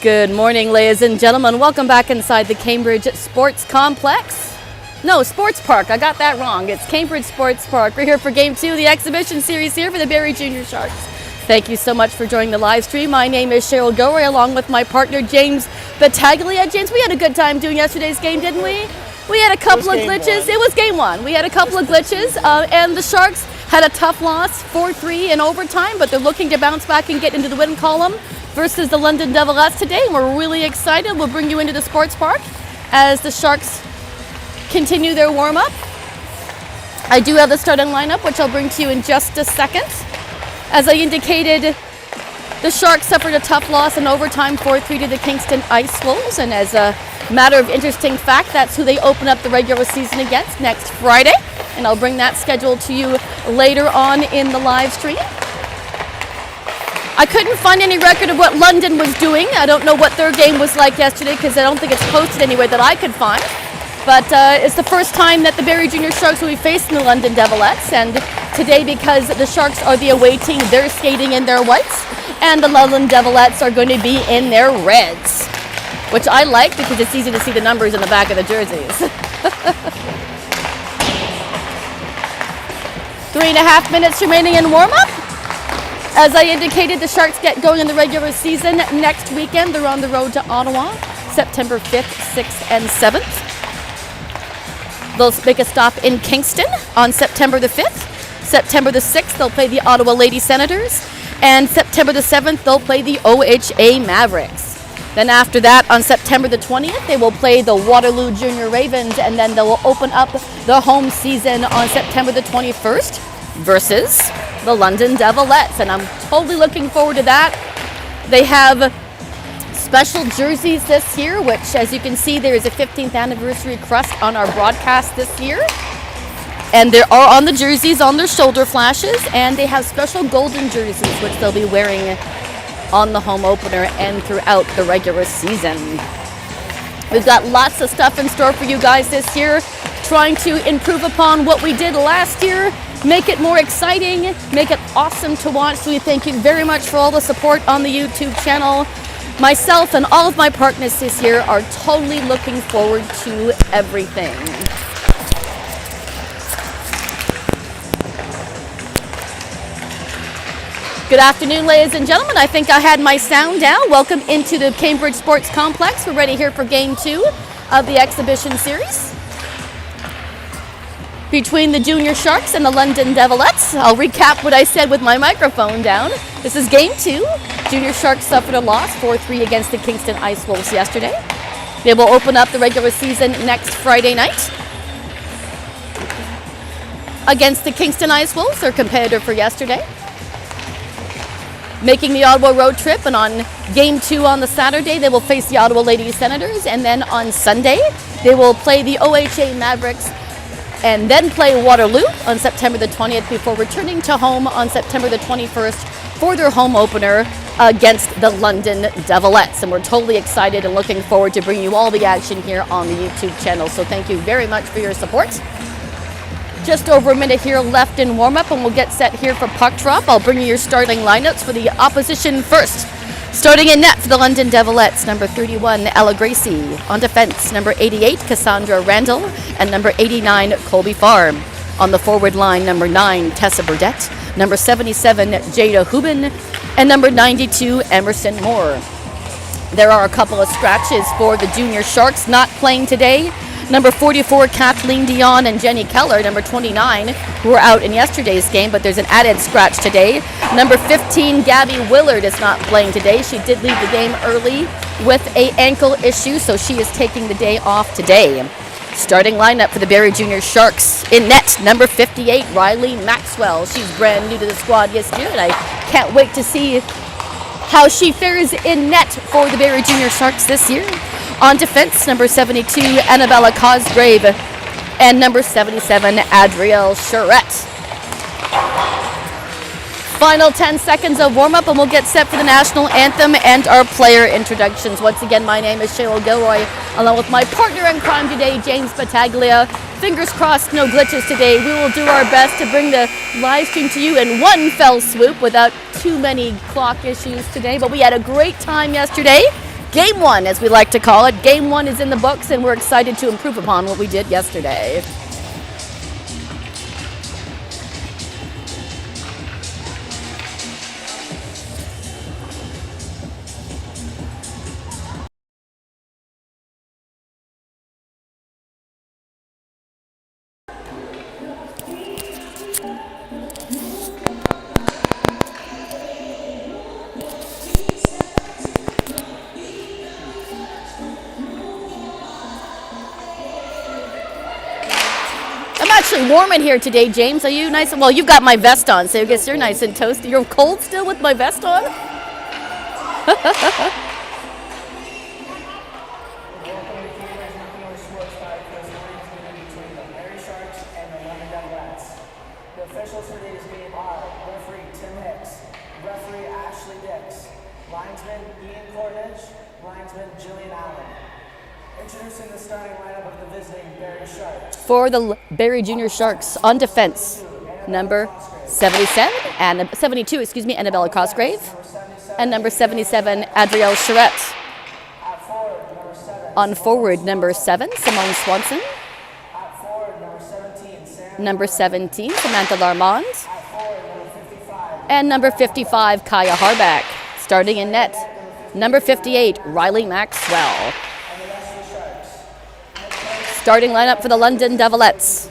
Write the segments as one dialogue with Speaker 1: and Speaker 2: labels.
Speaker 1: Good morning, ladies and gentlemen. Welcome back inside the Cambridge Sports Complex. No, Sports Park. I got that wrong. It's Cambridge Sports Park. We're here for Game 2 of the exhibition series here for the Barrie Junior Sharks. Thank you so much for joining the live stream. My name is Cheryl Gilroy, along with my partner, James Battaglia. James, we had a good time doing yesterday's game, didn't we? We had a couple of glitches. It was game one. We had a couple of glitches, and the Sharks had a tough loss, 4-3 in overtime, but they're looking to bounce back and get into the win column versus the London Devilettes today. We're really excited. We'll bring you into the sports park as the Sharks continue their warm-up. I do have the starting lineup, which I'll bring to you in just a second. As I indicated, the Sharks suffered a tough loss in overtime, 4-3 to the Kingston Ice Wolves, and as a matter of interesting fact, that's who they open up the regular season against next Friday, and I'll bring that schedule to you later on in the live stream. I couldn't find any record of what London was doing. I don't know what their game was like yesterday because I don't think it's posted anywhere that I could find. But it's the first time that the Barrie Junior Sharks will be facing the London Devilettes. And today, because the Sharks are the away team, they're skating in their whites. And the London Devilettes are going to be in their reds, which I like because it's easy to see the numbers in the back of the jerseys. 3.5 minutes remaining in warm-up. As I indicated, the Sharks get going in the regular season next weekend. They're on the road to Ottawa, September 5th, 6th, and 7th. They'll make a stop in Kingston on September the 5th. September the 6th, they'll play the Ottawa Lady Senators. And September the 7th, they'll play the OHA Mavericks. Then after that, on September the 20th, they will play the Waterloo Junior Ravens. And then they will open up the home season on September the 21st versus the London Devilettes, and I'm totally looking forward to that. They have special jerseys this year, which, as you can see, there is a 15th anniversary crest on our broadcast this year, and there are on the jerseys on their shoulder flashes, and they have special golden jerseys which they'll be wearing on the home opener and throughout the regular season. We've got lots of stuff in store for you guys this year, trying to improve upon what we did last year, make it more exciting, make it awesome to watch. So we thank you very much for all the support on the YouTube channel. Myself and all of my partners this year are totally looking forward to everything. Good afternoon, ladies and gentlemen. I think I had my sound down. Welcome into the Cambridge Sports Complex. We're ready here for Game 2 of the exhibition series between the Junior Sharks and the London Devilettes. I'll recap what I said with my microphone down. This is Game 2. Junior Sharks suffered a loss, 4-3 against the Kingston Ice Wolves yesterday. They will open up the regular season next Friday night against the Kingston Ice Wolves, their competitor for yesterday. Making the Ottawa road trip, and on Game 2 on the Saturday, they will face the Ottawa Lady Senators, and then on Sunday, they will play the OHA Mavericks and then play Waterloo on September the 20th before returning to home on September the 21st for their home opener against the London Devilettes. And we're totally excited and looking forward to bringing you all the action here on the YouTube channel. So thank you very much for your support. Just over a minute here left in warm-up, and we'll get set here for puck drop. I'll bring you your starting lineups for the opposition first. Starting in net for the London Devilettes, number 31, Ella Gracie. On defense, number 88, Cassandra Randall, and number 89, Colby Farr. On the forward line, number 9, Tessa Burdette, number 77, Jada Hubin, and number 92, Emerson Moore. There are a couple of scratches for the Junior Sharks not playing today. Number 44, Kathleen Dion and Jenny Keller. Number 29, who were out in yesterday's game, but there's an added scratch today. Number 15, Gabby Willard is not playing today. She did leave the game early with an ankle issue, so she is taking the day off today. Starting lineup for the Barrie Junior Sharks. In net, number 58, Riley Maxwell. She's brand new to the squad this year, and I can't wait to see how she fares in net for the Barrie Junior Sharks this year. On defense, number 72, Annabella Cosgrave, and number 77, Adrielle Charette. Final 10 seconds of warm-up, and we'll get set for the national anthem and our player introductions. Once again, my name is Cheryl Gilroy, along with my partner in crime today, James Battaglia. Fingers crossed, no glitches today. We will do our best to bring the live stream to you in one fell swoop without too many clock issues today, but we had a great time yesterday. Game 1, as we like to call it. Game 1 is in the books, and we're excited to improve upon what we did yesterday. Actually warm in here today, James. Are you nice? Well, you've got my vest on, so I guess you're nice and toasty. You're cold still with my vest on?
Speaker 2: Introducing the starting lineup of the visiting Barrie Sharks.
Speaker 1: For the Barrie Junior Sharks on defense, number 77 and 72, Annabella Cosgrave, and number 77, Adrielle Charette. On forward, number 7, Simone Swanson. Number 17, Samantha Larmond. And number 55, Kaya Harback. Starting in net, number 58, Riley Maxwell. Starting lineup for the London Devilettes.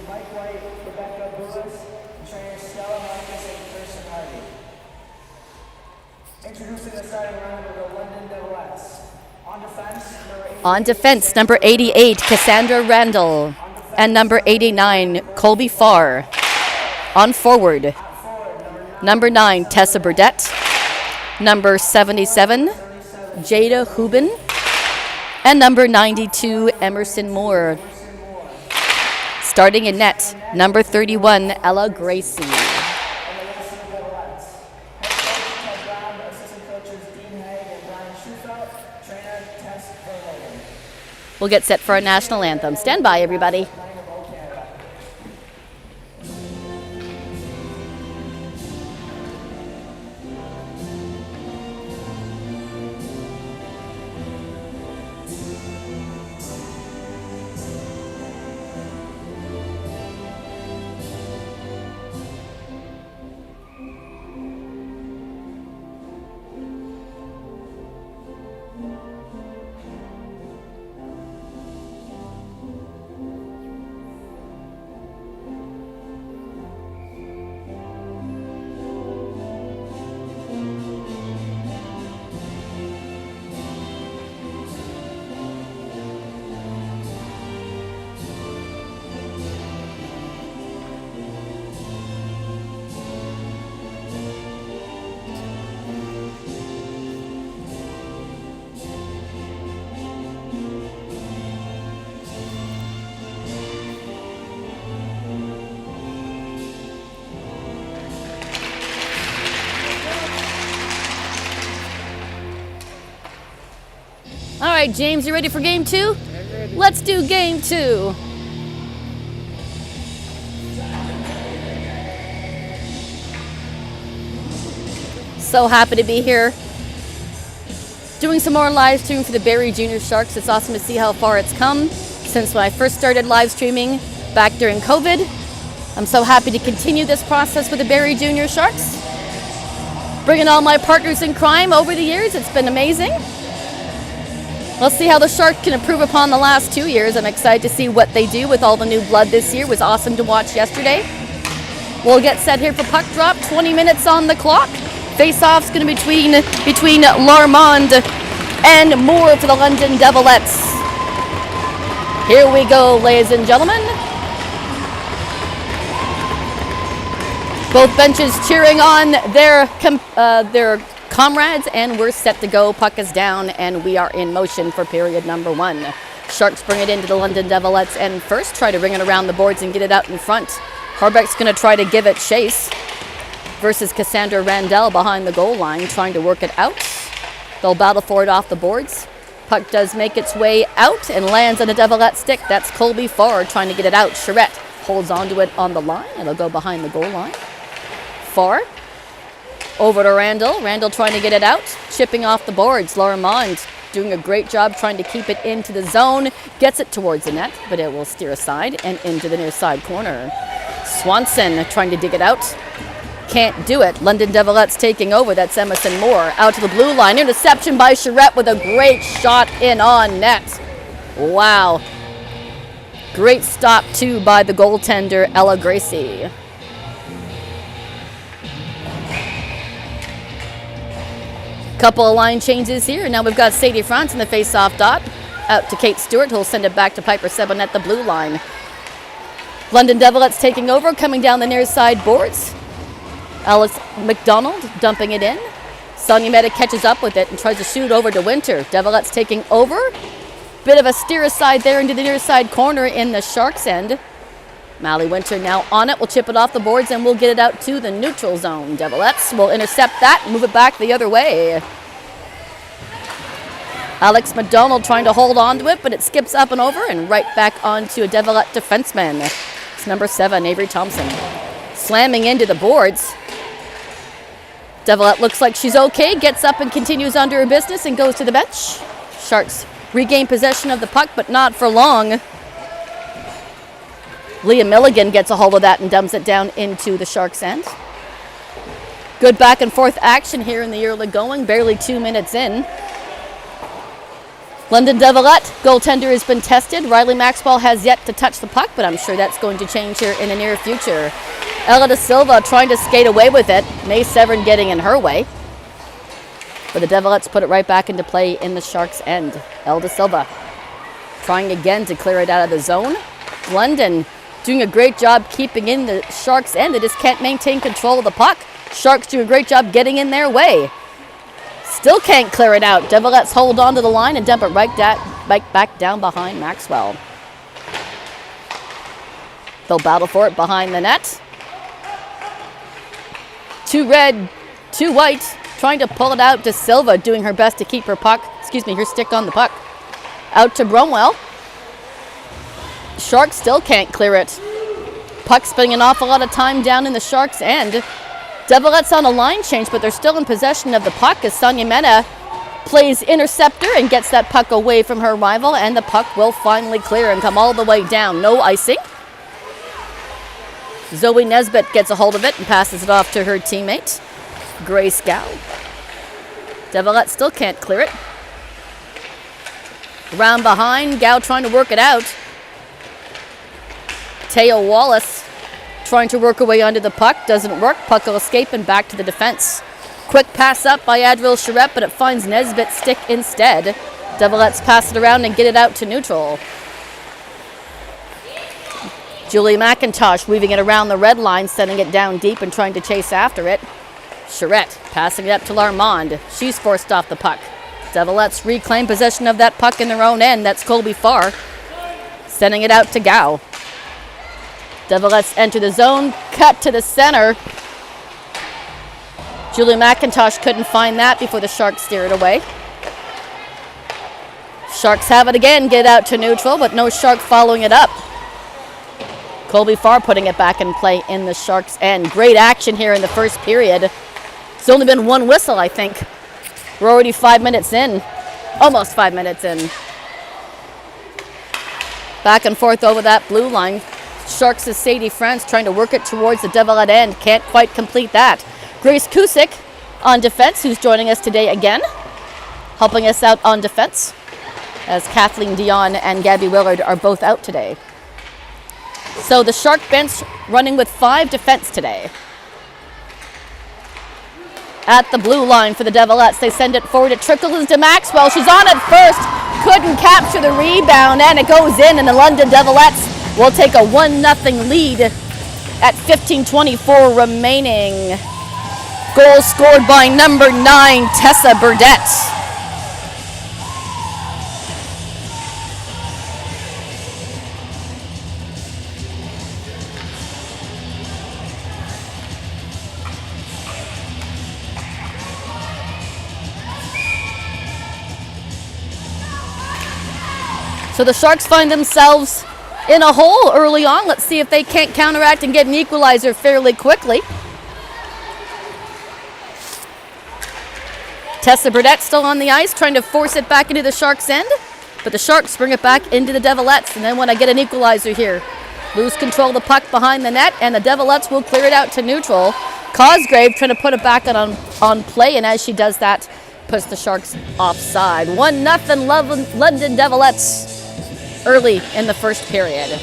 Speaker 1: On defense, number 88, Cassandra Randall. And number 89, Colby Farr. On forward, number 9, Tessa Burdett. Number 77, Jada Hubin. And number 92, Emerson Moore. Starting in net, number 31, Ella Gracie. We'll get set for our national anthem. Stand by, everybody. All right, James, you ready for game 2? Let's do game 2. So happy to be here. Doing some more live streaming for the Barrie Junior Sharks. It's awesome to see how far it's come since when I first started live streaming back during COVID. I'm so happy to continue this process with the Barrie Junior Sharks. Bringing all my partners in crime over the years. It's been amazing. Let's see how the Sharks can improve upon the last 2 years. I'm excited to see what they do with all the new blood this year. It was awesome to watch yesterday. We'll get set here for puck drop. 20 minutes on the clock. Face-off's going to be between Larmond and Moore for the London Devilettes. Here we go, ladies and gentlemen. Both benches cheering on their comrades, and we're set to go. Puck is down, and we are in motion for period number 1. Sharks bring it into the London Devilettes, and first try to ring it around the boards and get it out in front. Harbeck's going to try to give it chase versus Cassandra Randall behind the goal line, trying to work it out. They'll battle for it off the boards. Puck does make its way out and lands on a Devilette stick. That's Colby Farr trying to get it out. Charette holds onto it on the line. It'll go behind the goal line. Farr over to Randall. Randall trying to get it out. Chipping off the boards. Larmond doing a great job trying to keep it into the zone. Gets it towards the net, but it will steer aside and into the near side corner. Swanson trying to dig it out. Can't do it. London Devilettes taking over. That's Emerson Moore. Out to the blue line. Interception by Charette with a great shot in on net. Wow. Great stop, too, by the goaltender, Ella Gracie. Couple of line changes here. Now we've got Sadie France in the face-off dot. Out to Kate Stewart, who'll send it back to Piper Sebon at the blue line. London Devilettes taking over, coming down the near side boards. Alice McDonald dumping it in. Sonia Meta catches up with it and tries to shoot over to Winter. Devilettes taking over. Bit of a steer aside there into the near side corner in the Sharks' end. Mally Winter now on it. We'll chip it off the boards and we'll get it out to the neutral zone. Devilettes will intercept that and move it back the other way. Alex McDonald trying to hold on to it, but it skips up and over and right back onto a Devilette defenseman. It's number 7, Avery Thompson. Slamming into the boards. Devilette looks like she's okay, gets up and continues on to her business and goes to the bench. Sharks regain possession of the puck, but not for long. Leah Milligan gets a hold of that and dumps it down into the Sharks' end. Good back and forth action here in the early going, barely 2 minutes in. London Devilette, goaltender has been tested. Riley Maxwell has yet to touch the puck, but I'm sure that's going to change here in the near future. Ella Da Silva trying to skate away with it. May Severn getting in her way. But the Devilettes put it right back into play in the Sharks' end. Ella Da Silva trying again to clear it out of the zone. London doing a great job keeping in the Sharks' end. They just can't maintain control of the puck. Sharks do a great job getting in their way. Still can't clear it out. Devilettes hold on to the line and dump it right back down behind Maxwell. They'll battle for it behind the net. 2 red, 2 white, trying to pull it out to Silva, doing her best to keep her stick on the puck. Out to Bromwell. Sharks still can't clear it. Puck spending an awful lot of time down in the Sharks' end. Devilettes on a line change, but they're still in possession of the puck as Sonia Mena plays interceptor and gets that puck away from her rival, and the puck will finally clear and come all the way down. No icing. Zoe Nesbitt gets a hold of it and passes it off to her teammate, Grace Gow. Devilettes still can't clear it. Around behind, Gow trying to work it out. Teo Wallace trying to work her way onto the puck. Doesn't work. Puck will escape and back to the defense. Quick pass up by Adriel Charette, but it finds Nesbitt's stick instead. Devilettes pass it around and get it out to neutral. Julie McIntosh weaving it around the red line, sending it down deep and trying to chase after it. Charette passing it up to Larmond. She's forced off the puck. Devilettes reclaim possession of that puck in their own end. That's Colby Farr sending it out to Gow. Devilettes enter the zone, cut to the center. Julie McIntosh couldn't find that before the Sharks steer it away. Sharks have it again, get it out to neutral, but no Shark following it up. Colby Farr putting it back in play in the Sharks' end. Great action here in the first period. It's only been 1 whistle, I think. We're already 5 minutes in. Almost 5 minutes in. Back and forth over that blue line. Sharks' is Sadie France trying to work it towards the Devilette end. Can't quite complete that. Grace Kusick on defense, who's joining us today again. Helping us out on defense, as Kathleen Dion and Gabby Willard are both out today. So the Shark bench running with 5 defense today. At the blue line for the Devilettes, they send it forward. It trickles to Maxwell. She's on it first. Couldn't capture the rebound, and it goes in, and the London Devilettes will take a 1-0 lead at 15:24 remaining. Goal scored by number 9, Tessa Burdette. So the Sharks find themselves in a hole early on. Let's see if they can't counteract and get an equalizer fairly quickly. Tessa Burdette still on the ice, trying to force it back into the Sharks' end. But the Sharks bring it back into the Devilettes, and then when I get an equalizer here, lose control of the puck behind the net, and the Devilettes will clear it out to neutral. Cosgrave trying to put it back on play, and as she does that, puts the Sharks offside. 1-0 London Devilettes early in the first period.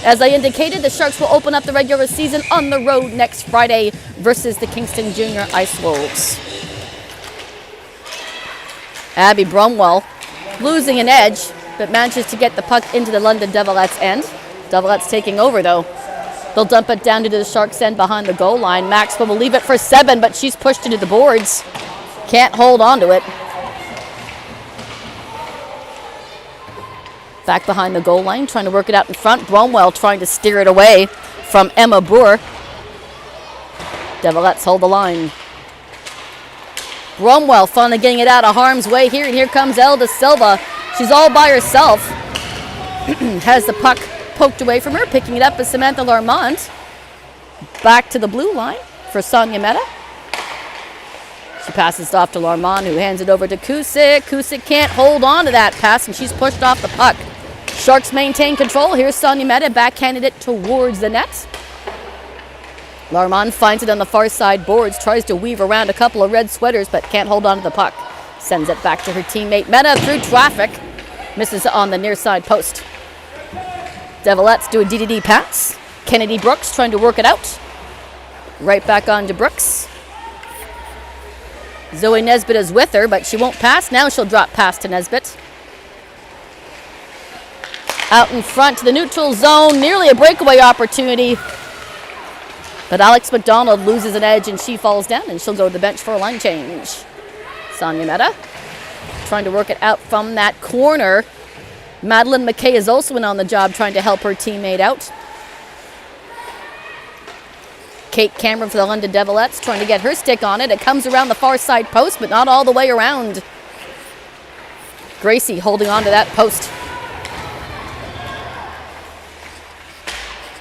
Speaker 1: As I indicated, the Sharks will open up the regular season on the road next Friday versus the Kingston Junior Ice Wolves. Abby Bromwell losing an edge, but manages to get the puck into the London Devilettes' end. Devilettes taking over, though. They'll dump it down to the Sharks' end behind the goal line. Maxwell will leave it for 7, but she's pushed into the boards. Can't hold on to it. Back behind the goal line, trying to work it out in front. Bromwell trying to steer it away from Emma Boer. Devilettes hold the line. Bromwell finally getting it out of harm's way here, and here comes Elda Silva. She's all by herself. Has the puck poked away from her. Picking it up is Samantha Larmont. Back to the blue line for Sonia Mehta. She passes it off to Larmont, who hands it over to Kusick. Kusick can't hold on to that pass, and she's pushed off the puck. Sharks maintain control. Here's Sonia Mehta, backhanded it towards the net. Larmont finds it on the far side boards, tries to weave around a couple of red sweaters, but can't hold on to the puck. Sends it back to her teammate Mehta through traffic. Misses on the near side post. Devilettes do a DDD pass. Kennedy Brooks trying to work it out. Right back on to Brooks. Zoe Nesbitt is with her, but she won't pass. Now she'll drop past to Nesbitt. Out in front to the neutral zone. Nearly a breakaway opportunity. But Alex McDonald loses an edge and she falls down, and she'll go to the bench for a line change. Sonia Mehta trying to work it out from that corner. Madeline McKay is also in on the job, trying to help her teammate out. Kate Cameron for the London Devilettes trying to get her stick on it. It comes around the far side post, but not all the way around. Gracie holding on to that post.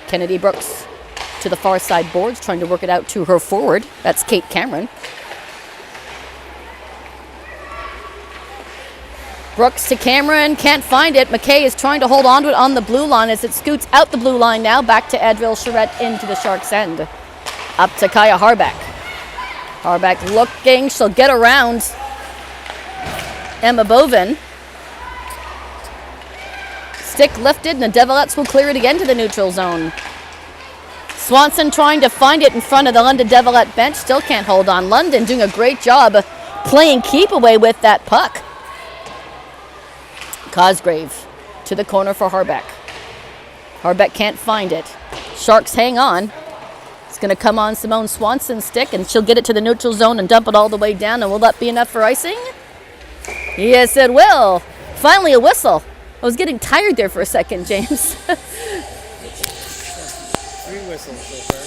Speaker 1: Kennedy Brooks to the far side boards, trying to work it out to her forward. That's Kate Cameron. Brooks to Cameron, can't find it. McKay is trying to hold on to it on the blue line as it scoots out the blue line now. Back to Adriel Charette into the Sharks' end. Up to Kaya Harbeck. Harbeck looking, she'll get around Emma Bovin. Stick lifted, and the Devilettes will clear it again to the neutral zone. Swanson trying to find it in front of the London Devilette bench. Still can't hold on. London doing a great job playing keep away with that puck. Cosgrave to the corner for Harbeck. Harbeck can't find it. Sharks hang on. It's going to come on Simone Swanson's stick, and she'll get it to the neutral zone and dump it all the way down. And will that be enough for icing? Yes, it will. Finally, a whistle. I was getting tired there for a second, James.
Speaker 2: 3 whistles so far.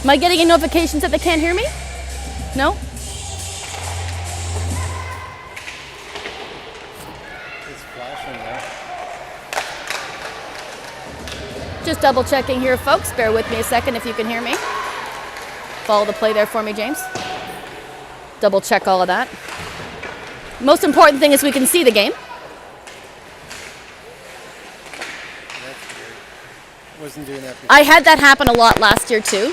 Speaker 1: Am I getting any notifications that they can't hear me? No?
Speaker 2: It's flashing there.
Speaker 1: Just double checking here, folks. Bear with me a second if you can hear me. Follow the play there for me, James. Double check all of that. Most important thing is we can see the game.
Speaker 2: That's weird. Wasn't doing that before.
Speaker 1: I had that happen a lot last year too.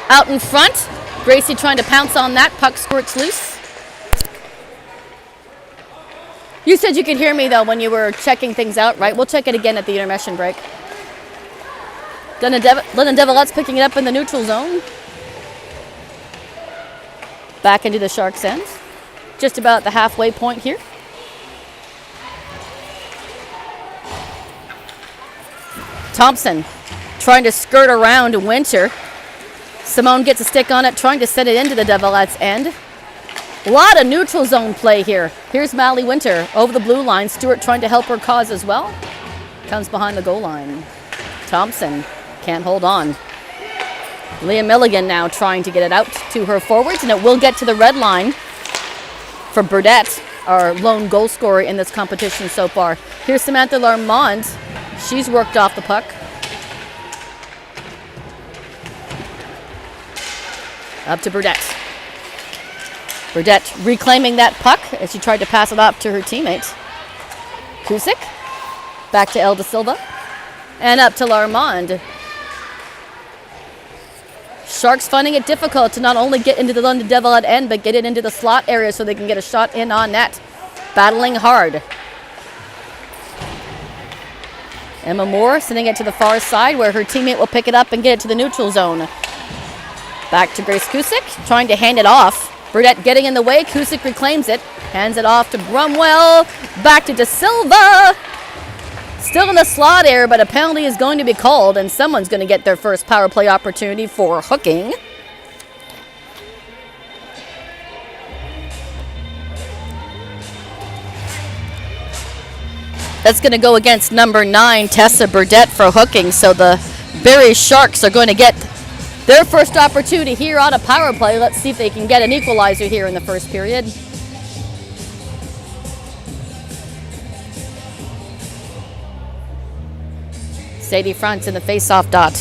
Speaker 1: Out in front, Gracie trying to pounce on that. Puck squirts loose. You said you could hear me though when you were checking things out, right? We'll check it again at the intermission break. London Devilettes picking it up in the neutral zone. Back into the Sharks' end. Just about the halfway point here. Thompson trying to skirt around Winter. Simone gets a stick on it, trying to set it into the Devilettes' end. A lot of neutral zone play here. Here's Mally Winter over the blue line. Stewart trying to help her cause as well. Comes behind the goal line. Thompson can't hold on. Leah Milligan now trying to get it out to her forwards, and it will get to the red line for Burdette, our lone goal scorer in this competition so far. Here's Samantha Larmond. She's worked off the puck. Up to Burdette. Burdette reclaiming that puck as she tried to pass it off to her teammate. Kusick. Back to El Da Silva. And up to Larmond. Sharks finding it difficult to not only get into the London Devilette end, but get it into the slot area so they can get a shot in on net. Battling hard. Emma Moore sending it to the far side where her teammate will pick it up and get it to the neutral zone. Back to Grace Kusick, trying to hand it off. Burdette getting in the way. Kusick reclaims it. Hands it off to Brumwell. Back to Da Silva. Still in the slot area, but a penalty is going to be called, and someone's going to get their first power play opportunity for hooking. That's going to go against number 9, Tessa Burdette, for hooking. So the Barrie Sharks are going to get their first opportunity here on a power play. Let's see if they can get an equalizer here in the first period. Sadie Front in the face-off dot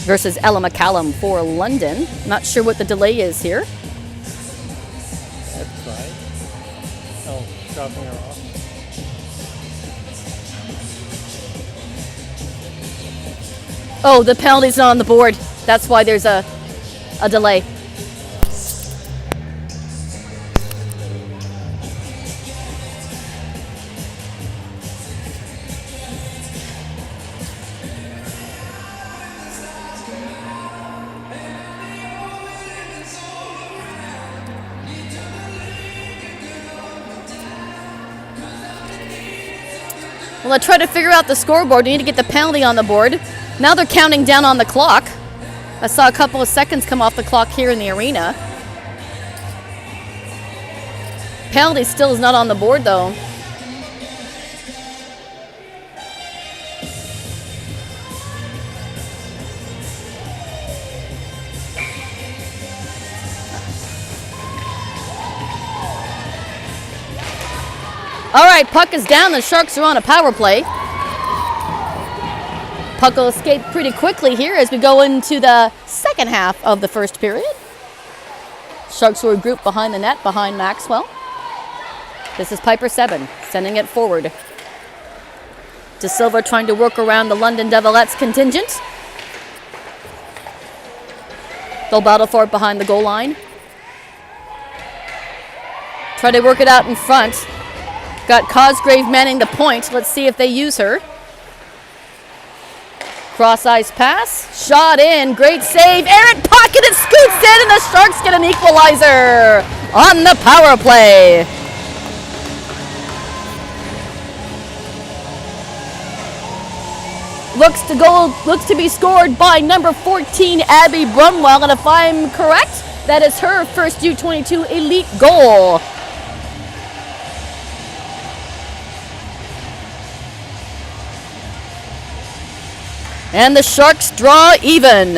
Speaker 1: versus Ella McCallum for London. Not sure what the delay is here.
Speaker 3: That's right. Oh, dropping her off.
Speaker 1: Oh, the penalty's not on the board. That's why there's a delay. Well, I try to figure out the scoreboard. You need to get the penalty on the board. Now they're counting down on the clock. I saw a couple of seconds come off the clock here in the arena. Penalty still is not on the board, though. All right, puck is down. The Sharks are on a power play. Puck will escape pretty quickly here as we go into the second half of the first period. Sharks will regroup behind the net, behind Maxwell. This is Piper 7, sending it forward. Da Silva trying to work around the London Devilettes contingent. They'll battle for it behind the goal line. Try to work it out in front. Got Cosgrave manning the point. Let's see if they use her. Cross-ice pass. Shot in. Great save. Aaron Pocket, it scoots in, and the Sharks get an equalizer on the power play. Looks to be scored by number 14, Abby Brumwell, and if I'm correct, that is her first U22 elite goal. And the Sharks draw even.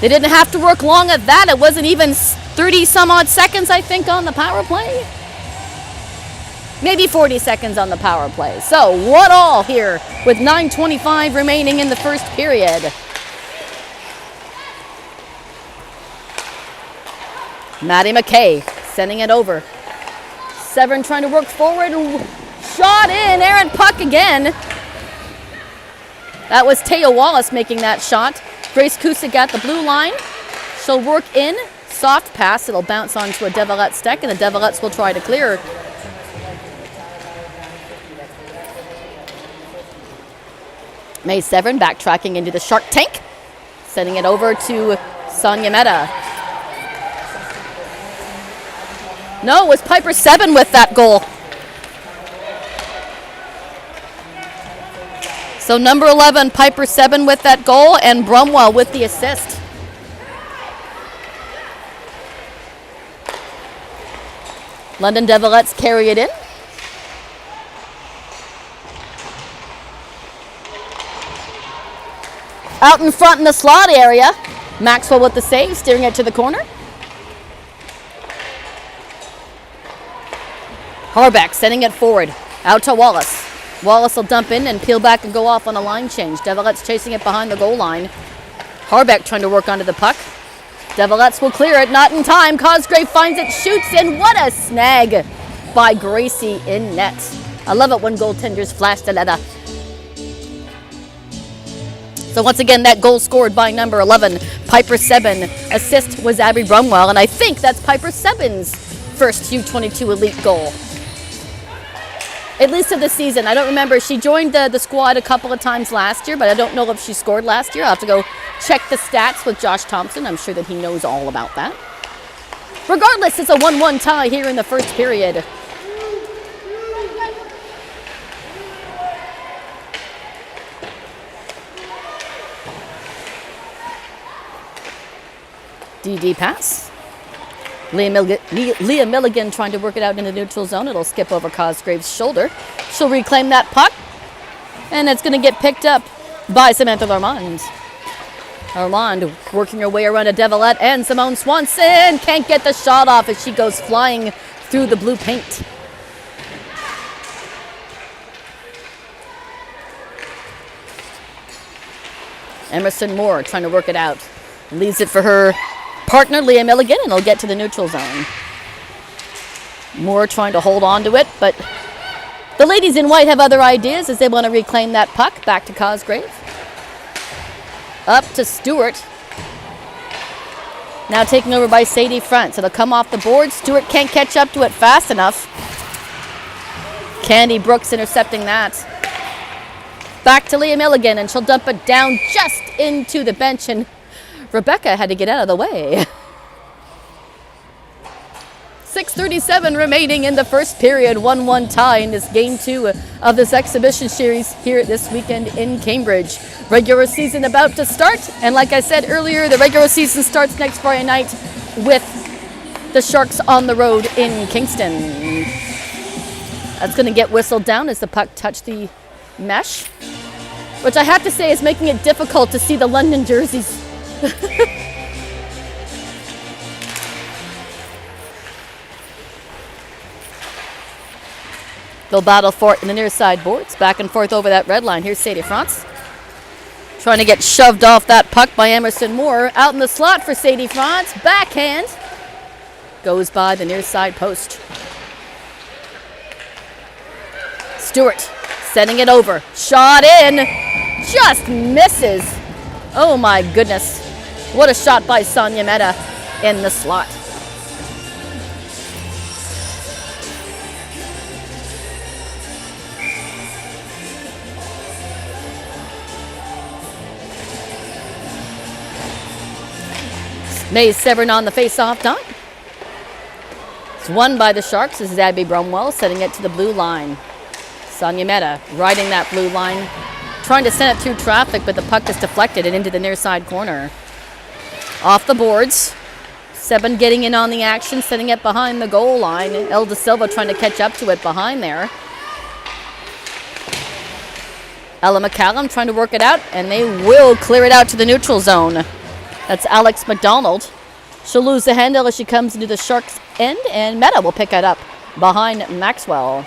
Speaker 1: They didn't have to work long at that. It wasn't even 30 some odd seconds, I think, on the power play. Maybe 40 seconds on the power play. So 1-1 here with 9:25 remaining in the first period. Maddie McKay sending it over. Severn trying to work forward. Shot in. Aaron Puck again. That was Taya Wallace making that shot. Grace Kusick at the blue line. She'll work in. Soft pass. It'll bounce onto a Devilette stick, and the Devilettes will try to clear. May Severn backtracking into the Shark tank. Sending it over to Sonia Mehta. No, it was Piper 7 with that goal. So number 11, Piper 7 with that goal, and Brumwell with the assist. London Devilettes carry it in. Out in front in the slot area, Maxwell with the save, steering it to the corner. Harbeck sending it forward. Out to Wallace. Wallace will dump in and peel back and go off on a line change. Devilettes chasing it behind the goal line. Harbeck trying to work onto the puck. Devilettes will clear it, not in time. Cosgrave finds it, shoots, and what a snag by Gracie in net. I love it when goaltenders flash the letter. So once again, that goal scored by number 11, Piper Sebin. Assist was Abby Brumwell, and I think that's Piper Sebin's first U22 elite goal. At least of the season. I don't remember. She joined the squad a couple of times last year, but I don't know if she scored last year. I'll have to go check the stats with Josh Thompson. I'm sure that he knows all about that. Regardless, it's a 1-1 tie here in the first period. DD pass. Leah Milligan trying to work it out in the neutral zone. It'll skip over Cosgrave's shoulder. She'll reclaim that puck. And it's going to get picked up by Samantha Larmand. Larmand working her way around a Devilette, and Simone Swanson can't get the shot off as she goes flying through the blue paint. Emerson Moore trying to work it out. Leaves it for her partner, Leah Milligan, and it'll get to the neutral zone. Moore trying to hold on to it, but the ladies in white have other ideas as they want to reclaim that puck. Back to Cosgrave. Up to Stewart. Now taken over by Sadie Front. So it'll come off the board. Stewart can't catch up to it fast enough. Candy Brooks intercepting that. Back to Leah Milligan, and she'll dump it down just into the bench, and Rebecca had to get out of the way. 6:37 remaining in the first period. 1-1 tie in this game 2 of this exhibition series here this weekend in Cambridge. Regular season about to start, and like I said earlier, the regular season starts next Friday night with the Sharks on the road in Kingston. That's going to get whistled down as the puck touched the mesh, which I have to say is making it difficult to see the London jerseys. They'll battle for it in the near side boards. Back and forth over that red line. Here's Sadie France. Trying to get shoved off that puck by Emerson Moore. Out in the slot for Sadie France. Backhand. Goes by the near side post. Stewart sending it over. Shot in. Just misses. Oh my goodness. What a shot by Sonia Mehta in the slot. Mays Severn on the face-off dot. It's won by the Sharks. This is Abby Brumwell sending it to the blue line. Sonia Mehta riding that blue line, trying to send it through traffic, but the puck is deflected and into the near side corner. Off the boards. Severn getting in on the action, sending it behind the goal line. Elda Silva trying to catch up to it behind there. Ella McCallum trying to work it out, and they will clear it out to the neutral zone. That's Alex McDonald. She'll lose the handle as she comes into the Sharks' end, and Mehta will pick it up behind Maxwell.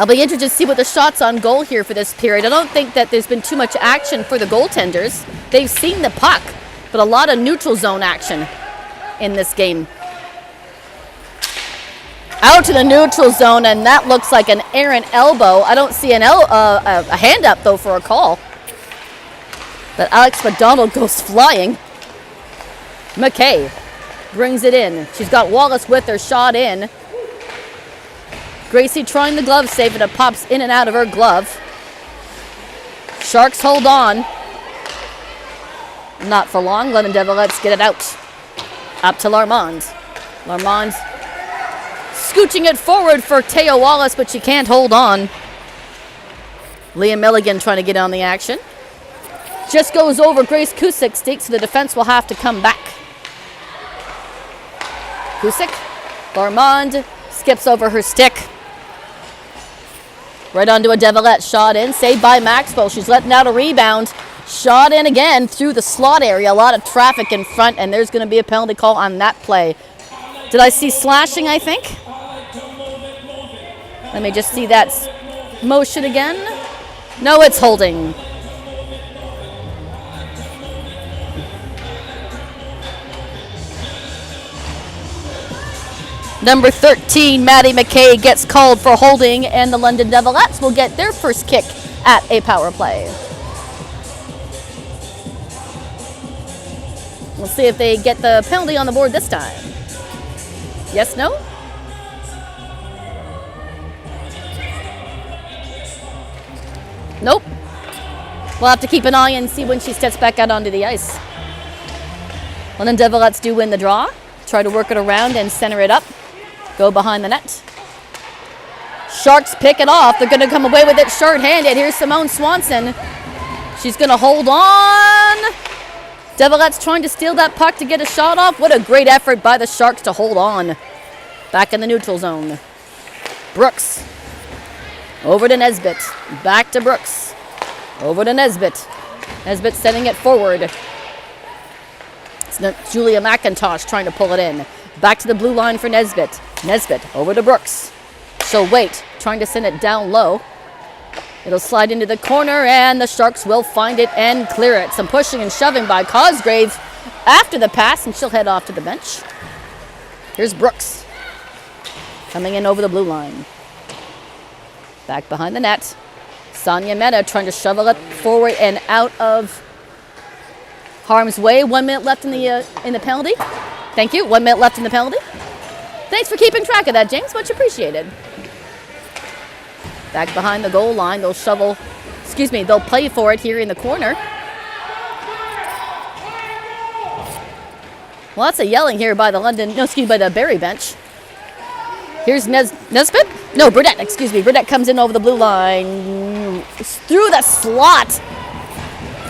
Speaker 1: I'll be interested to see what the shots on goal here for this period. I don't think that there's been too much action for the goaltenders. They've seen the puck, but a lot of neutral zone action in this game. Out to the neutral zone, and that looks like an errant elbow. I don't see a hand up, though, for a call. But Alex McDonald goes flying. McKay brings it in. She's got Wallace with her, shot in. Gracie trying the glove save, and it pops in and out of her glove. Sharks hold on. Not for long. London Devilettes get it out. Up to Larmand. Larmand scooching it forward for Teo Wallace, but she can't hold on. Leah Milligan trying to get on the action. Just goes over Grace Cusick's stick, so the defense will have to come back. Cusick. Larmand skips over her stick. Right onto a Devilette, shot in, saved by Maxwell. She's letting out a rebound. Shot in again through the slot area. A lot of traffic in front, and there's going to be a penalty call on that play. Did I see slashing, I think? Let me just see that motion again. No, it's holding. Number 13, Maddie McKay, gets called for holding, and the London Devilettes will get their first kick at a power play. We'll see if they get the penalty on the board this time. Yes, no? Nope. We'll have to keep an eye and see when she steps back out onto the ice. London Devilettes do win the draw. Try to work it around and center it up. Go behind the net. Sharks pick it off. They're going to come away with it short-handed. Here's Simone Swanson. She's going to hold on. Devilettes trying to steal that puck to get a shot off. What a great effort by the Sharks to hold on. Back in the neutral zone. Brooks. Over to Nesbitt. Back to Brooks. Over to Nesbitt. Nesbitt sending it forward. It's Julia McIntosh trying to pull it in. Back to the blue line for Nesbitt. Nesbitt over to Brooks. She'll wait, trying to send it down low. It'll slide into the corner, and the Sharks will find it and clear it. Some pushing and shoving by Cosgrave after the pass, and she'll head off to the bench. Here's Brooks. Coming in over the blue line. Back behind the net. Sonia Mehta trying to shovel it forward and out of harm's way. 1 minute left in the penalty. Thank you. 1 minute left in the penalty. Thanks for keeping track of that, James. Much appreciated. Back behind the goal line. They'll they'll play for it here in the corner. Lots of yelling here by the Barrie bench. Here's Nesbitt? No, Burdett, Burdett comes in over the blue line. Through the slot.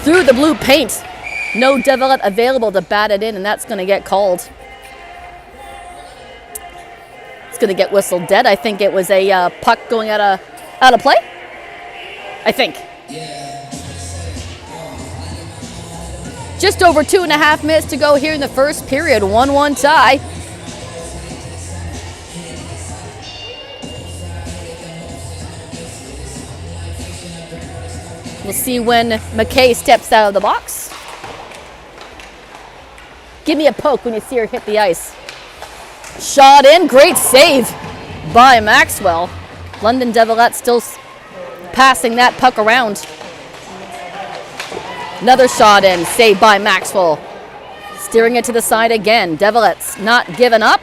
Speaker 1: Through the blue paint. No Devilette available to bat it in, and that's going to get called. It's going to get whistled dead. I think it was a puck going out of play. I think. Just over 2.5 minutes to go here in the first period. 1-1 tie. We'll see when McKay steps out of the box. Give me a poke when you see her hit the ice. Shot in. Great save by Maxwell. London Devilettes still passing that puck around. Another shot in. Saved by Maxwell. Steering it to the side again. Devilettes not giving up.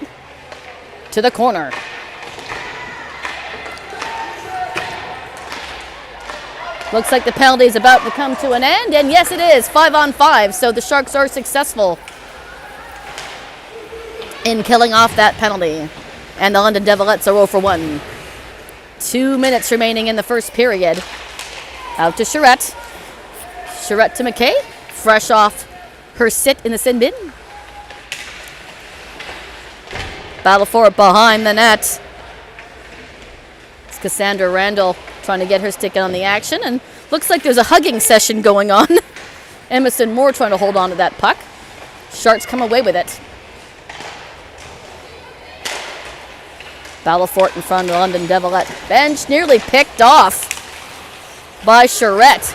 Speaker 1: To the corner. Looks like the penalty is about to come to an end, and yes it is, 5-on-5, so the Sharks are successful in killing off that penalty. And the London Devilettes are 0 for 1. 2 minutes remaining in the first period. Out to Charette. Charette to McKay, fresh off her sit in the sin bin. Battle for it behind the net. It's Cassandra Randall trying to get her stick in on the action, and looks like there's a hugging session going on. Emerson Moore trying to hold on to that puck. Sharks come away with it. Ballafort in front of the London Devilette bench, nearly picked off by Charette.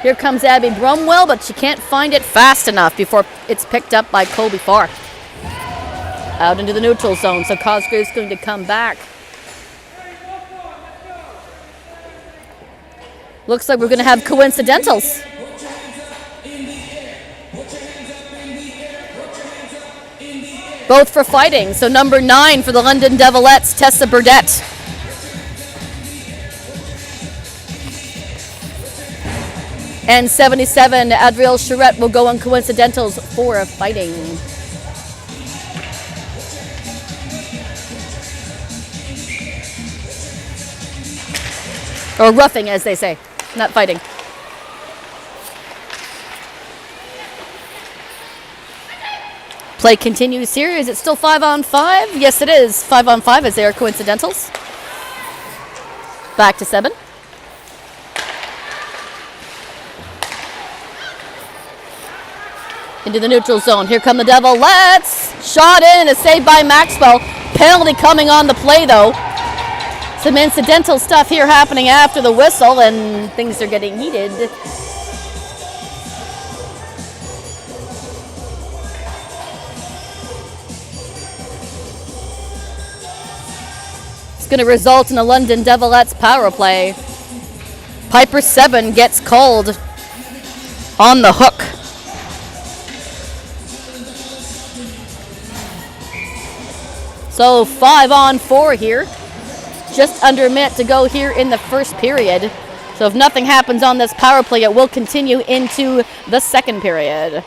Speaker 1: Here comes Abby Brumwell, but she can't find it fast enough before it's picked up by Colby Farr. Out into the neutral zone, so Cosgrave's going to come back. Looks like we're going to have coincidentals. Both for fighting. So number 9 for the London Devilettes, Tessa Burdett. And 77, Adrielle Charette will go on coincidentals for fighting. Or roughing, as they say. Not fighting. Play continues here. Is it still 5-on-5? Yes, it is. 5-on-5 as they are coincidentals. Back to 7. Into the neutral zone. Here come the Devilettes. Shot in. A save by Maxwell. Penalty coming on the play, though. Some incidental stuff here happening after the whistle, and things are getting heated. It's going to result in a London Devilettes power play. Piper 7 gets called on the hook. So 5-on-4 here. Just under a minute to go here in the first period. So if nothing happens on this power play, it will continue into the second period.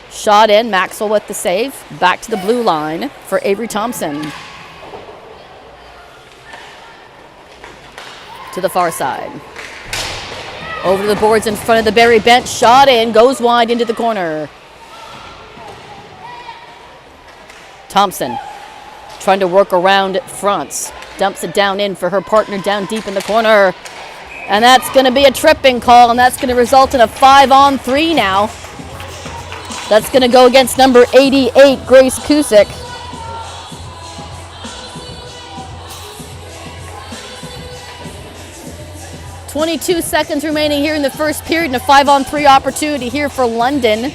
Speaker 1: Shot in, Maxwell with the save. Back to the blue line for Avery Thompson. To the far side. Over to the boards in front of the Barrie bench. Shot in, goes wide into the corner. Thompson trying to work around France. Dumps it down in for her partner down deep in the corner. And that's going to be a tripping call, and that's going to result in a 5-on-3 now. That's going to go against number 88, Grace Kusick. .22 seconds remaining here in the first period, and a 5-on-3 opportunity here for London.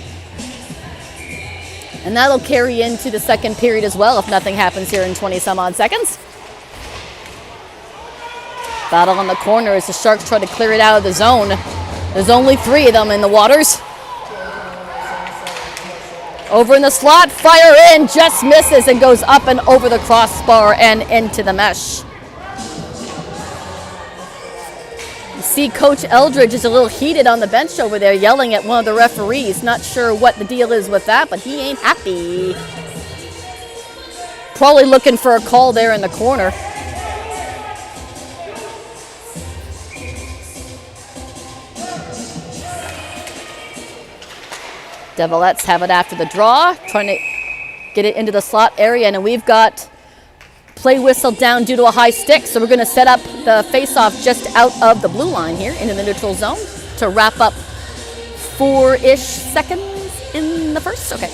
Speaker 1: And that'll carry into the second period as well if nothing happens here in 20-some-odd seconds. Battle on the corner as the Sharks try to clear it out of the zone. There's only 3 of them in the waters. Over in the slot, fire in, just misses and goes up and over the crossbar and into the mesh. You see Coach Eldridge is a little heated on the bench over there, yelling at one of the referees. Not sure what the deal is with that, but he ain't happy. Probably looking for a call there in the corner. Devilettes have it after the draw, trying to get it into the slot area, and we've got play whistle down due to a high stick, so we're going to set up the face-off just out of the blue line here into the neutral zone to wrap up 4-ish seconds in the first. Okay.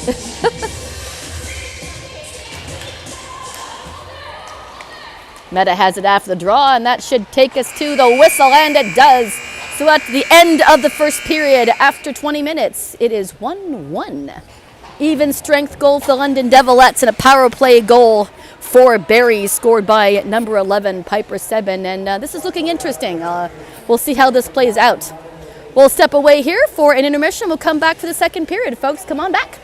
Speaker 1: Meta has it after the draw, and that should take us to the whistle, and it does. So at the end of the first period, after 20 minutes, it is 1-1. Even strength goal for the London Devilettes and a power play goal for Barrie, scored by number 11, Piper 7. And this is looking interesting. We'll see how this plays out. We'll step away here for an intermission. We'll come back for the second period. Folks, come on back.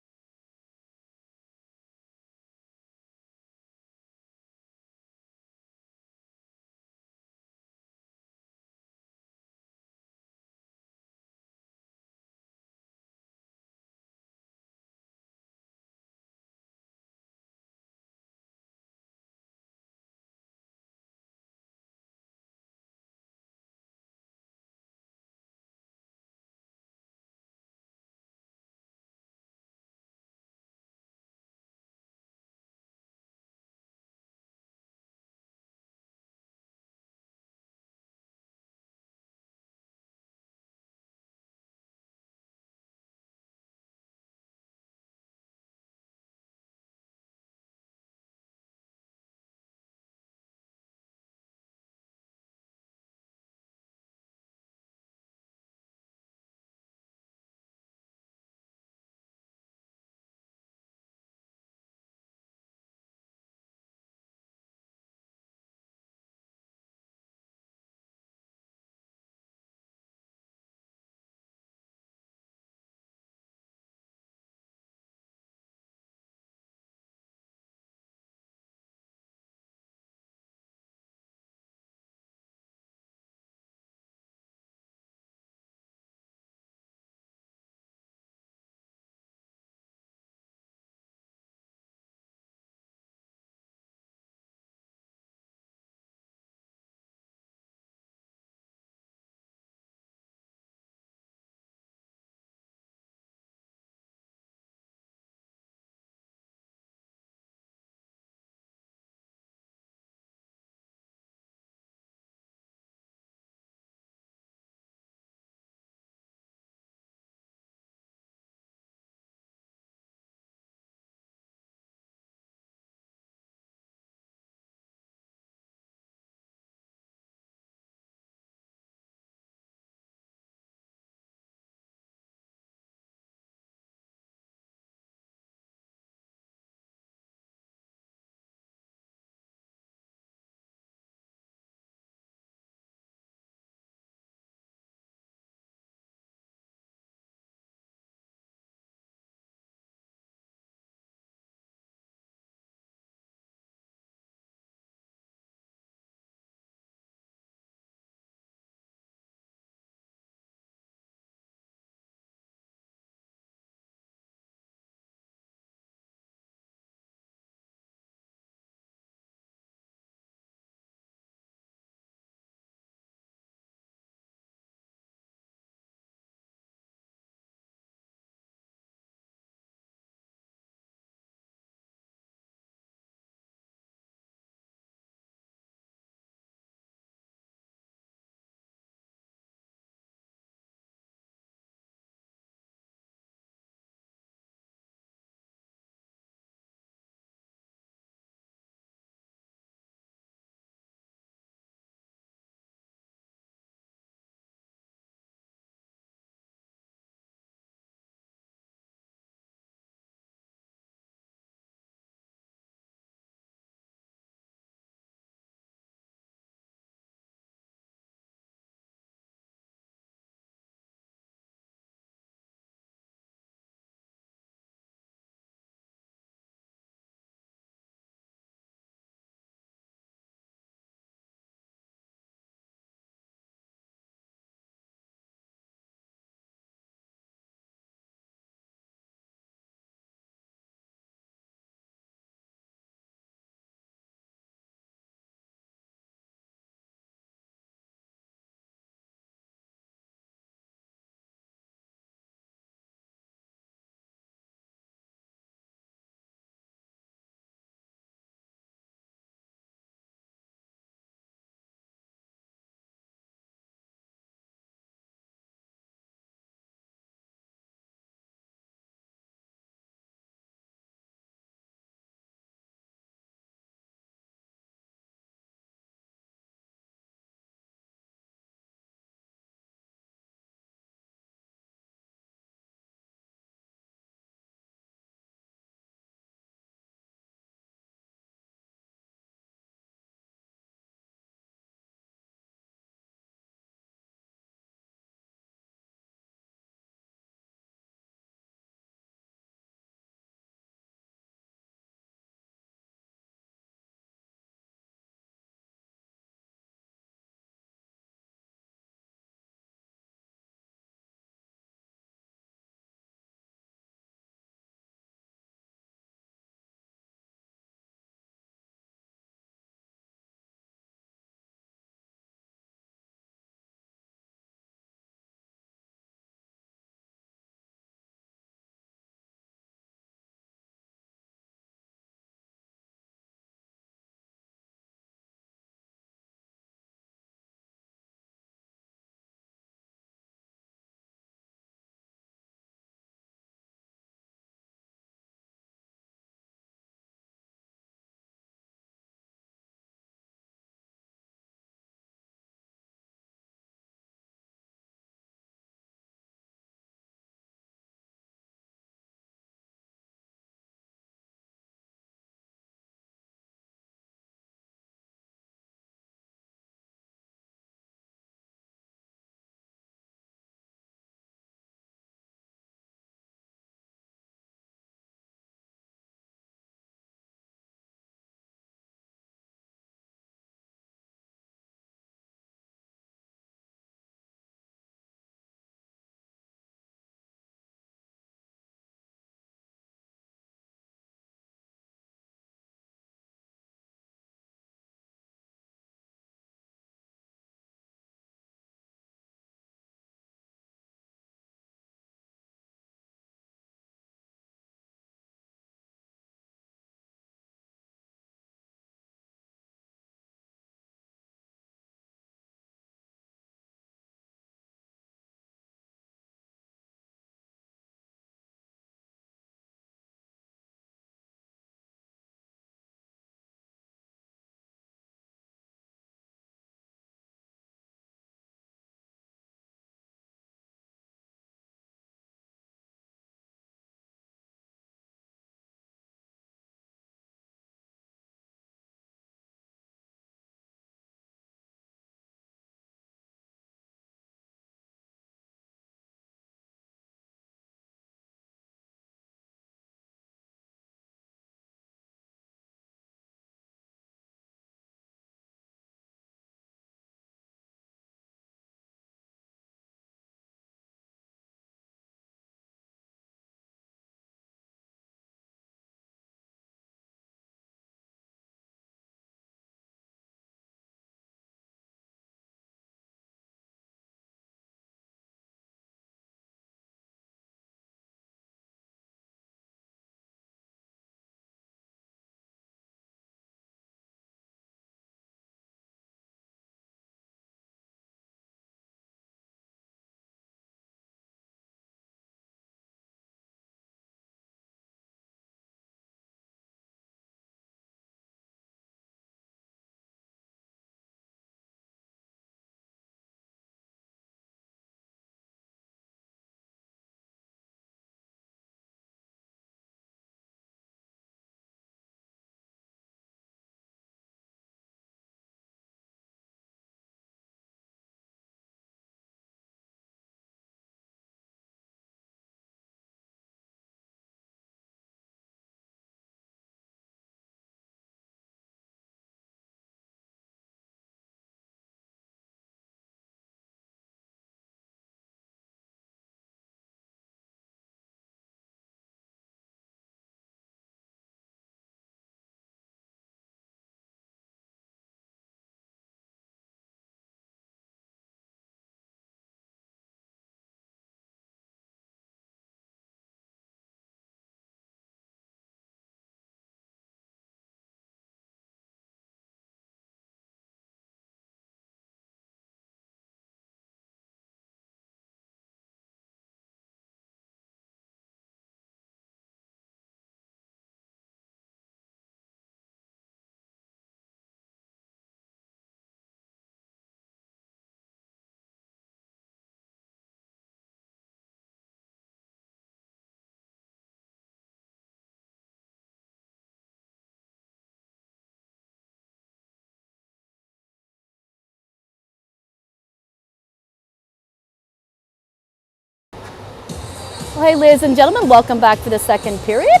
Speaker 1: Well, hey, ladies and gentlemen, welcome back for the second period.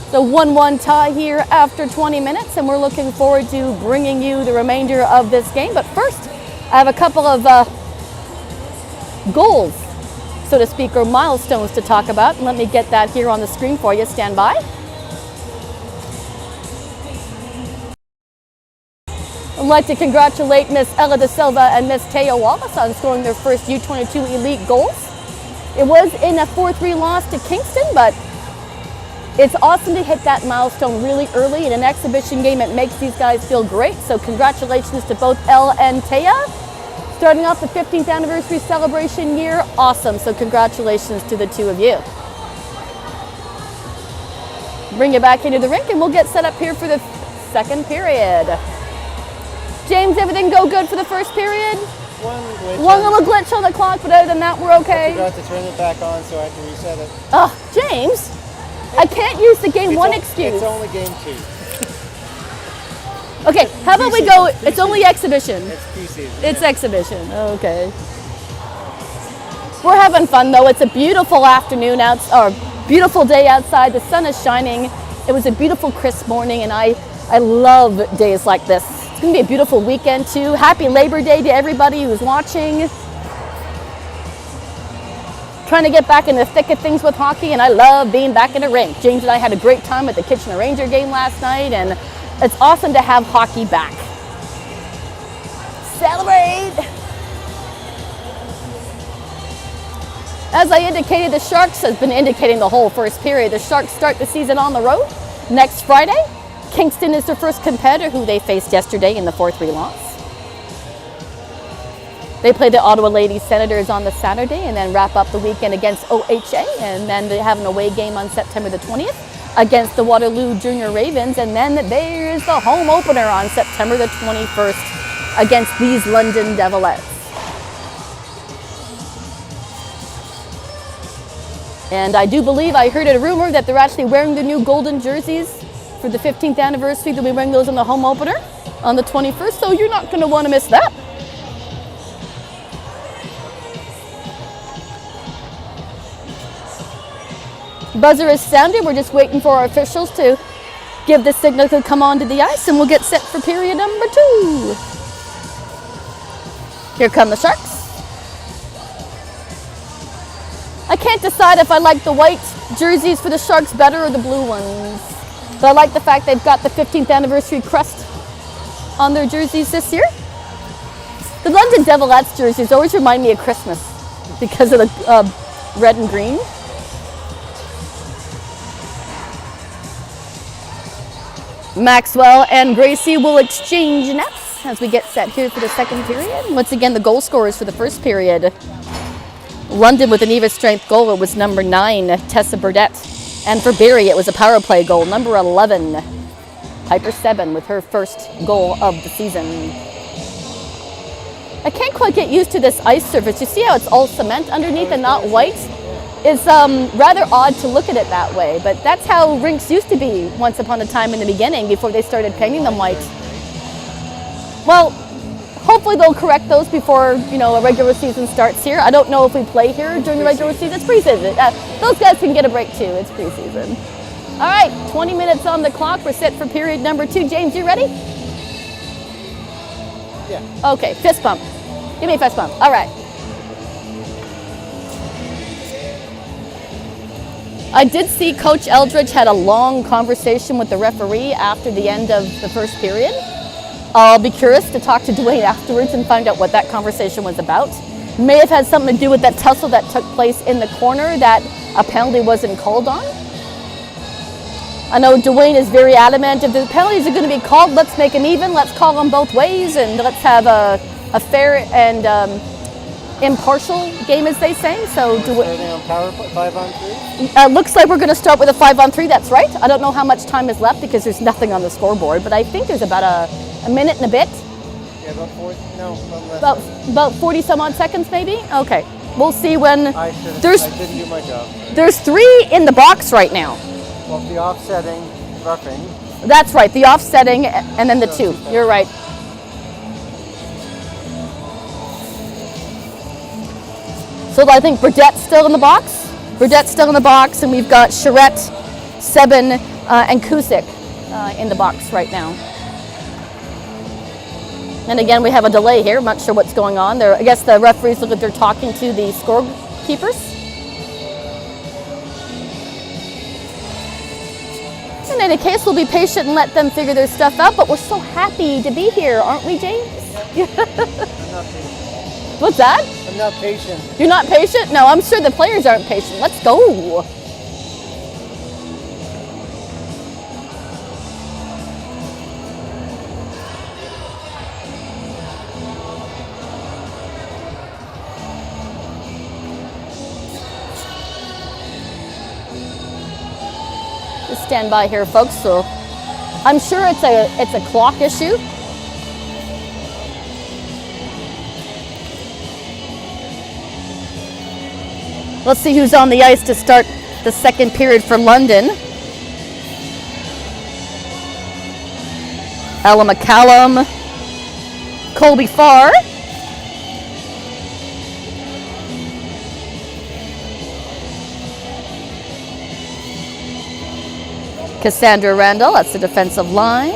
Speaker 1: The 1-1 tie here after 20 minutes, and we're looking forward to bringing you the remainder of this game. But first, I have a couple of goals, so to speak, or milestones to talk about. Let me get that here on the screen for you. Stand by. I'd like to congratulate Miss Ella Da Silva and Miss Taya Wallace on scoring their first U22 elite goals. It was in a 4-3 loss to Kingston, but it's awesome to hit that milestone really early in an exhibition game. It makes these guys feel great. So congratulations to both Elle and Taya. Starting off the 15th anniversary celebration year, awesome. So congratulations to the two of you. Bring you back into the rink and we'll get set up here for the second period. James, everything go good for the first period? One little glitch on the clock, but other than that, we're okay.
Speaker 3: I forgot to turn it back on, so I had to reset it.
Speaker 1: Oh, James, I can't use the game one excuse.
Speaker 3: It's only game 2.
Speaker 1: Okay, how about we go, it's only exhibition.
Speaker 3: It's preseason.
Speaker 1: It's exhibition, okay. We're having fun though. It's a beautiful afternoon or beautiful day outside. The sun is shining. It was a beautiful crisp morning and I love days like this. It's gonna be a beautiful weekend too. Happy Labor Day to everybody who's watching. Trying to get back in the thick of things with hockey, and I love being back in the rink. James and I had a great time at the Kitchener Ranger game last night, and it's awesome to have hockey back. Celebrate! As I indicated, the Sharks has been indicating the whole first period. The Sharks start the season on the road next Friday. Kingston is their first competitor, who they faced yesterday in the 4-3 loss. They play the Ottawa Lady Senators on the Saturday and then wrap up the weekend against OHA, and then they have an away game on September the 20th against the Waterloo Junior Ravens, and then there is the home opener on September the 21st against these London Devilettes. And I do believe I heard a rumor that they're actually wearing the new golden jerseys for the 15th anniversary. They'll be wearing those in the home opener on the 21st, so you're not going to want to miss that. Buzzer is sounded. We're just waiting for our officials to give the signal to come onto the ice, and we'll get set for period number 2. Here come the Sharks. I can't decide if I like the white jerseys for the Sharks better or the blue ones. But I like the fact they've got the 15th anniversary crest on their jerseys this year. The London Devilettes jerseys always remind me of Christmas because of the red and green. Maxwell and Gracie will exchange nets as we get set here for the second period. Once again, the goal scorers for the first period. London with an even strength goal, it was number 9, Tessa Burdett. And for Barrie, it was a power play goal, number 11, Piper 7 with her first goal of the season. I can't quite get used to this ice surface. You see how it's all cement underneath and not white? It's rather odd to look at it that way, but that's how rinks used to be once upon a time in the beginning before they started painting them white. Well, hopefully they'll correct those before, a regular season starts here. I don't know if we play here during the regular season. It's preseason. Those guys can get a break too. It's preseason. All right, 20 minutes on the clock. We're set for period number 2. James, you ready?
Speaker 3: Yeah.
Speaker 1: Okay, fist bump. Give me a fist bump. All right. I did see Coach Eldridge had a long conversation with the referee after the end of the first period. I'll be curious to talk to Dwayne afterwards and find out what that conversation was about. May have had something to do with that tussle that took place in the corner that a penalty wasn't called on. I know Dwayne is very adamant. If the penalties are going to be called, let's make them even. Let's call them both ways and let's have a fair and impartial game, as they say. So
Speaker 3: Starting on power play, 5-on-3?
Speaker 1: Looks like we're going to start with a 5-on-3. That's right. I don't know how much time is left because there's nothing on the scoreboard, but I think there's about a minute and a bit.
Speaker 3: Yeah, about 40. No, less.
Speaker 1: About 40 some odd seconds, maybe. Okay, we'll see when.
Speaker 3: I didn't do my job.
Speaker 1: There's 3 in the box right now.
Speaker 3: Well, the offsetting, roughing.
Speaker 1: That's right. The offsetting and then the 2. You're right. So I think Burdett's still in the box. And we've got Charette, Sebin, and Kusik in the box right now. And again, we have a delay here. I'm not sure what's going on there. I guess the referees look like they're talking to the scorekeepers. In any case, we'll be patient and let them figure their stuff out, but we're so happy to be here, aren't we, James?
Speaker 3: I'm not patient.
Speaker 1: What's that?
Speaker 3: I'm not patient.
Speaker 1: You're not patient? No, I'm sure the players aren't patient. Let's go. Just stand by here, folks. So I'm sure it's a clock issue. Let's see who's on the ice to start the second period for London. Ella McCallum, Colby Farr, Cassandra Randall, that's the defensive line.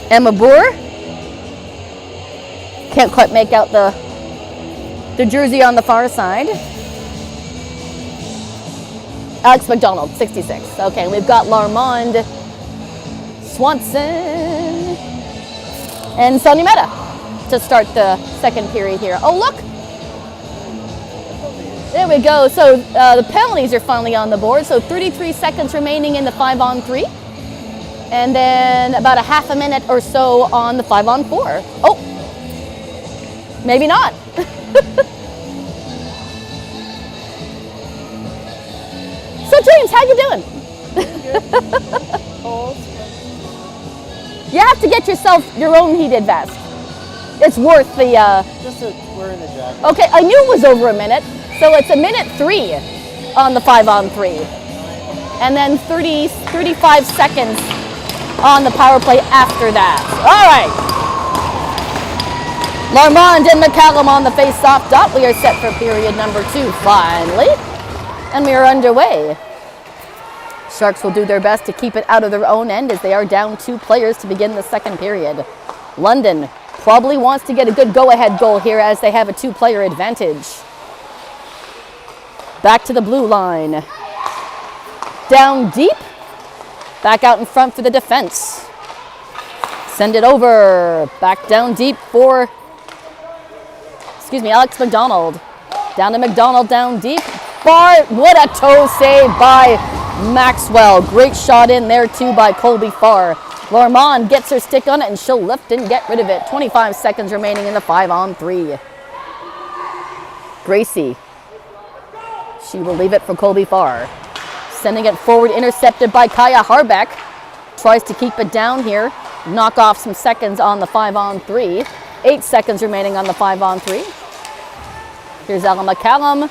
Speaker 1: Emma Boer, can't quite make out the jersey on the far side. Alex McDonald, 66. Okay, we've got Larmond, Swanson, and Sonia Mehta to start the second period here. Oh, look! There we go. So the penalties are finally on the board. So 33 seconds remaining in the 5-on-3. And then about a half a minute or so on the 5-on-4. Oh, maybe not. So James, how you doing? You have to get yourself your own heated vest. It's worth the...
Speaker 3: Just wearing the jacket.
Speaker 1: Okay, I knew it was over a minute. So it's a minute 3 on the 5-on-3. And then 35 seconds on the power play after that. All right. Larmond and McCallum on the face-off dot. We are set for period number 2, finally. And we are underway. Sharks will do their best to keep it out of their own end as they are down 2 players to begin the second period. London probably wants to get a good go-ahead goal here as they have a 2-player advantage. Back to the blue line. Down deep. Back out in front for the defense. Send it over. Back down deep for, Alex McDonald. Down to McDonald, down deep. Bart, what a toe save by Maxwell. Great shot in there too by Colby Farr. Larmond gets her stick on it and she'll lift and get rid of it. 25 seconds remaining in the 5-on-3. Gracie. She will leave it for Colby Farr. Sending it forward, intercepted by Kaya Harbeck. Tries to keep it down here. Knock off some seconds on the 5-on-3. 8 seconds remaining on the 5-on-3. Here's Ella McCallum.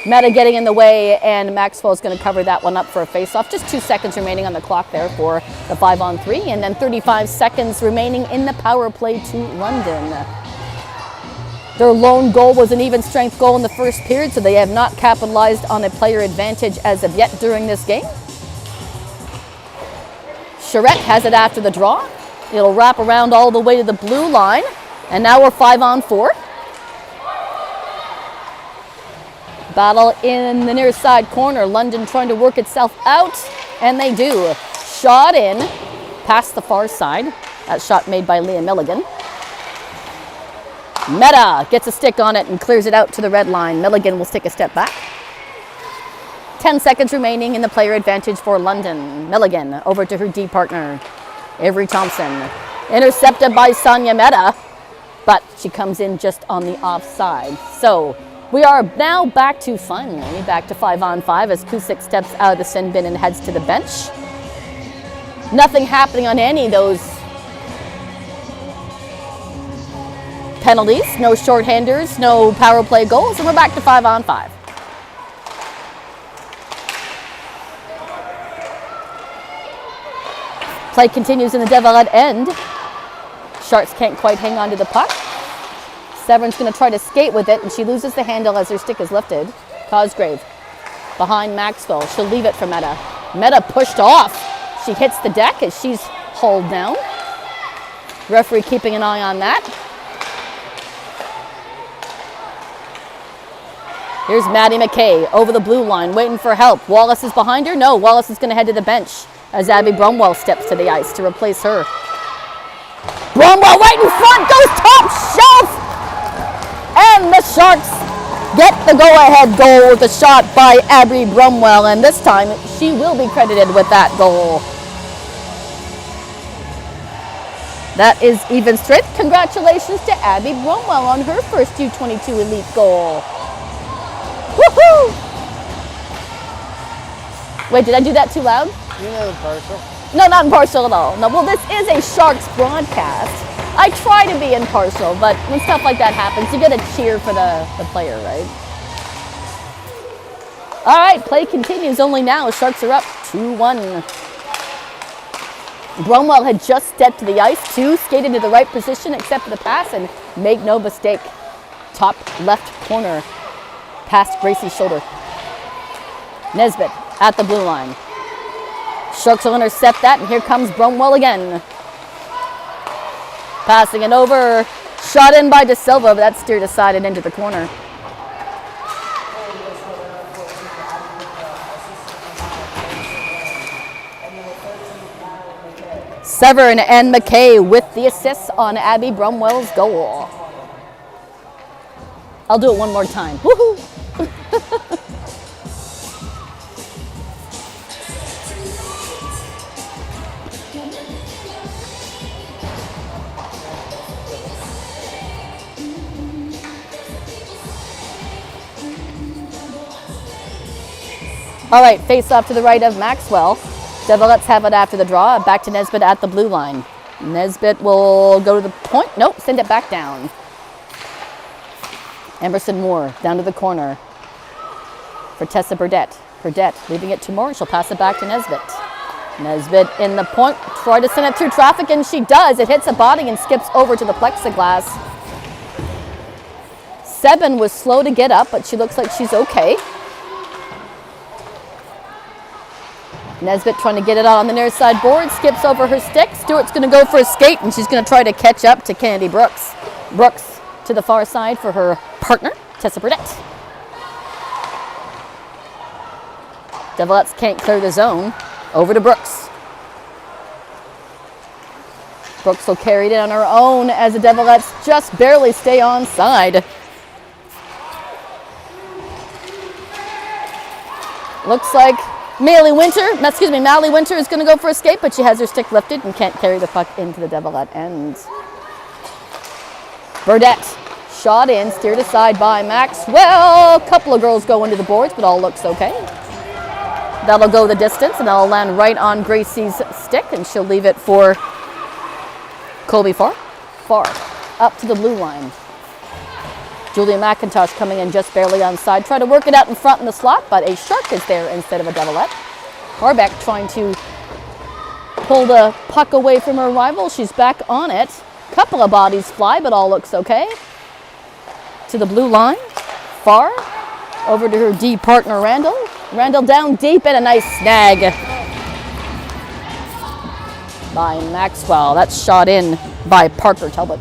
Speaker 1: Mehta getting in the way, and Maxwell's going to cover that one up for a face-off. Just 2 seconds remaining on the clock there for the 5-on-3, and then 35 seconds remaining in the power play to London. Their lone goal was an even strength goal in the first period, so they have not capitalized on a player advantage as of yet during this game. Charette has it after the draw. It'll wrap around all the way to the blue line, and now we're 5-on-4. Battle in the near side corner. London trying to work itself out, and they do. Shot in, past the far side. That shot made by Leah Milligan. Mehta gets a stick on it and clears it out to the red line. Milligan will take a step back. 10 seconds remaining in the player advantage for London. Milligan over to her D partner, Avery Thompson. Intercepted by Sonia Mehta, but she comes in just on the offside. So we are now back to, finally, back to 5-on-5 as Kusik steps out of the sin bin and heads to the bench. Nothing happening on any of those penalties, no shorthanders, no power play goals, and we're back to 5-on-5. Play continues in the Devilette end. Sharks can't quite hang on to the puck. Severn's going to try to skate with it, and she loses the handle as her stick is lifted. Cosgrave behind Maxwell. She'll leave it for Meta. Meta pushed off. She hits the deck as she's hauled down. Referee keeping an eye on that. Here's Maddie McKay over the blue line, waiting for help. Wallace is behind her. No, Wallace is going to head to the bench as Abby Bromwell steps to the ice to replace her. Bromwell right in front, goes top shelf! And the Sharks get the go-ahead goal with a shot by Abby Bromwell, and this time she will be credited with that goal. That is even strength. Congratulations to Abby Bromwell on her first U22 Elite goal. Woohoo! Wait, did I do that too loud?
Speaker 3: You know impartial.
Speaker 1: No, not impartial at all. No, well, this is a Sharks broadcast. I try to be impartial, but when stuff like that happens, you gotta cheer for the player, right? All right, play continues only now. Sharks are up 2-1. Bromwell had just stepped to the ice, skated to the right position, accepted the pass, and make no mistake, top left corner, past Gracie's shoulder. Nesbitt at the blue line. Sharks will intercept that, and here comes Bromwell again. Passing it over, shot in by De Silva, but that's steered aside and into the corner. Severn and McKay with the assists on Abby Bromwell's goal. I'll do it one more time. Woohoo! All right, face off to the right of Maxwell. Devilettes have it after the draw. Back to Nesbitt at the blue line. Nesbitt will go to the point. Nope, send it back down. Emerson Moore down to the corner for Tessa Burdett. Burdett leaving it to Moore. She'll pass it back to Nesbitt. Nesbitt in the point. Try to send it through traffic, and she does. It hits a body and skips over to the plexiglass. Seven was slow to get up, but she looks like she's okay. Nesbitt trying to get it out on the near side board, skips over her stick. Stewart's going to go for a skate, and she's going to try to catch up to Kennedy Brooks. Brooks to the far side for her partner, Tessa Burdett. Devilettes can't clear the zone. Over to Brooks. Brooks will carry it on her own as the Devilettes just barely stay onside. Looks like Mally Winter is going to go for a skate, but she has her stick lifted and can't carry the puck into the Devilette end. Burdett, shot in, steered aside by Maxwell. A couple of girls go into the boards, but all looks okay. That'll go the distance, and that'll land right on Gracie's stick, and she'll leave it for Colby Farr. Farr, up to the blue line. Julia McIntosh coming in just barely onside. Try to work it out in front in the slot, but a Shark is there instead of a Devilette. Harbeck trying to pull the puck away from her rival. She's back on it. Couple of bodies fly, but all looks okay. To the blue line. Farr over to her D partner, Randall. Randall down deep, and a nice snag by Maxwell. That's shot in by Parker Talbot.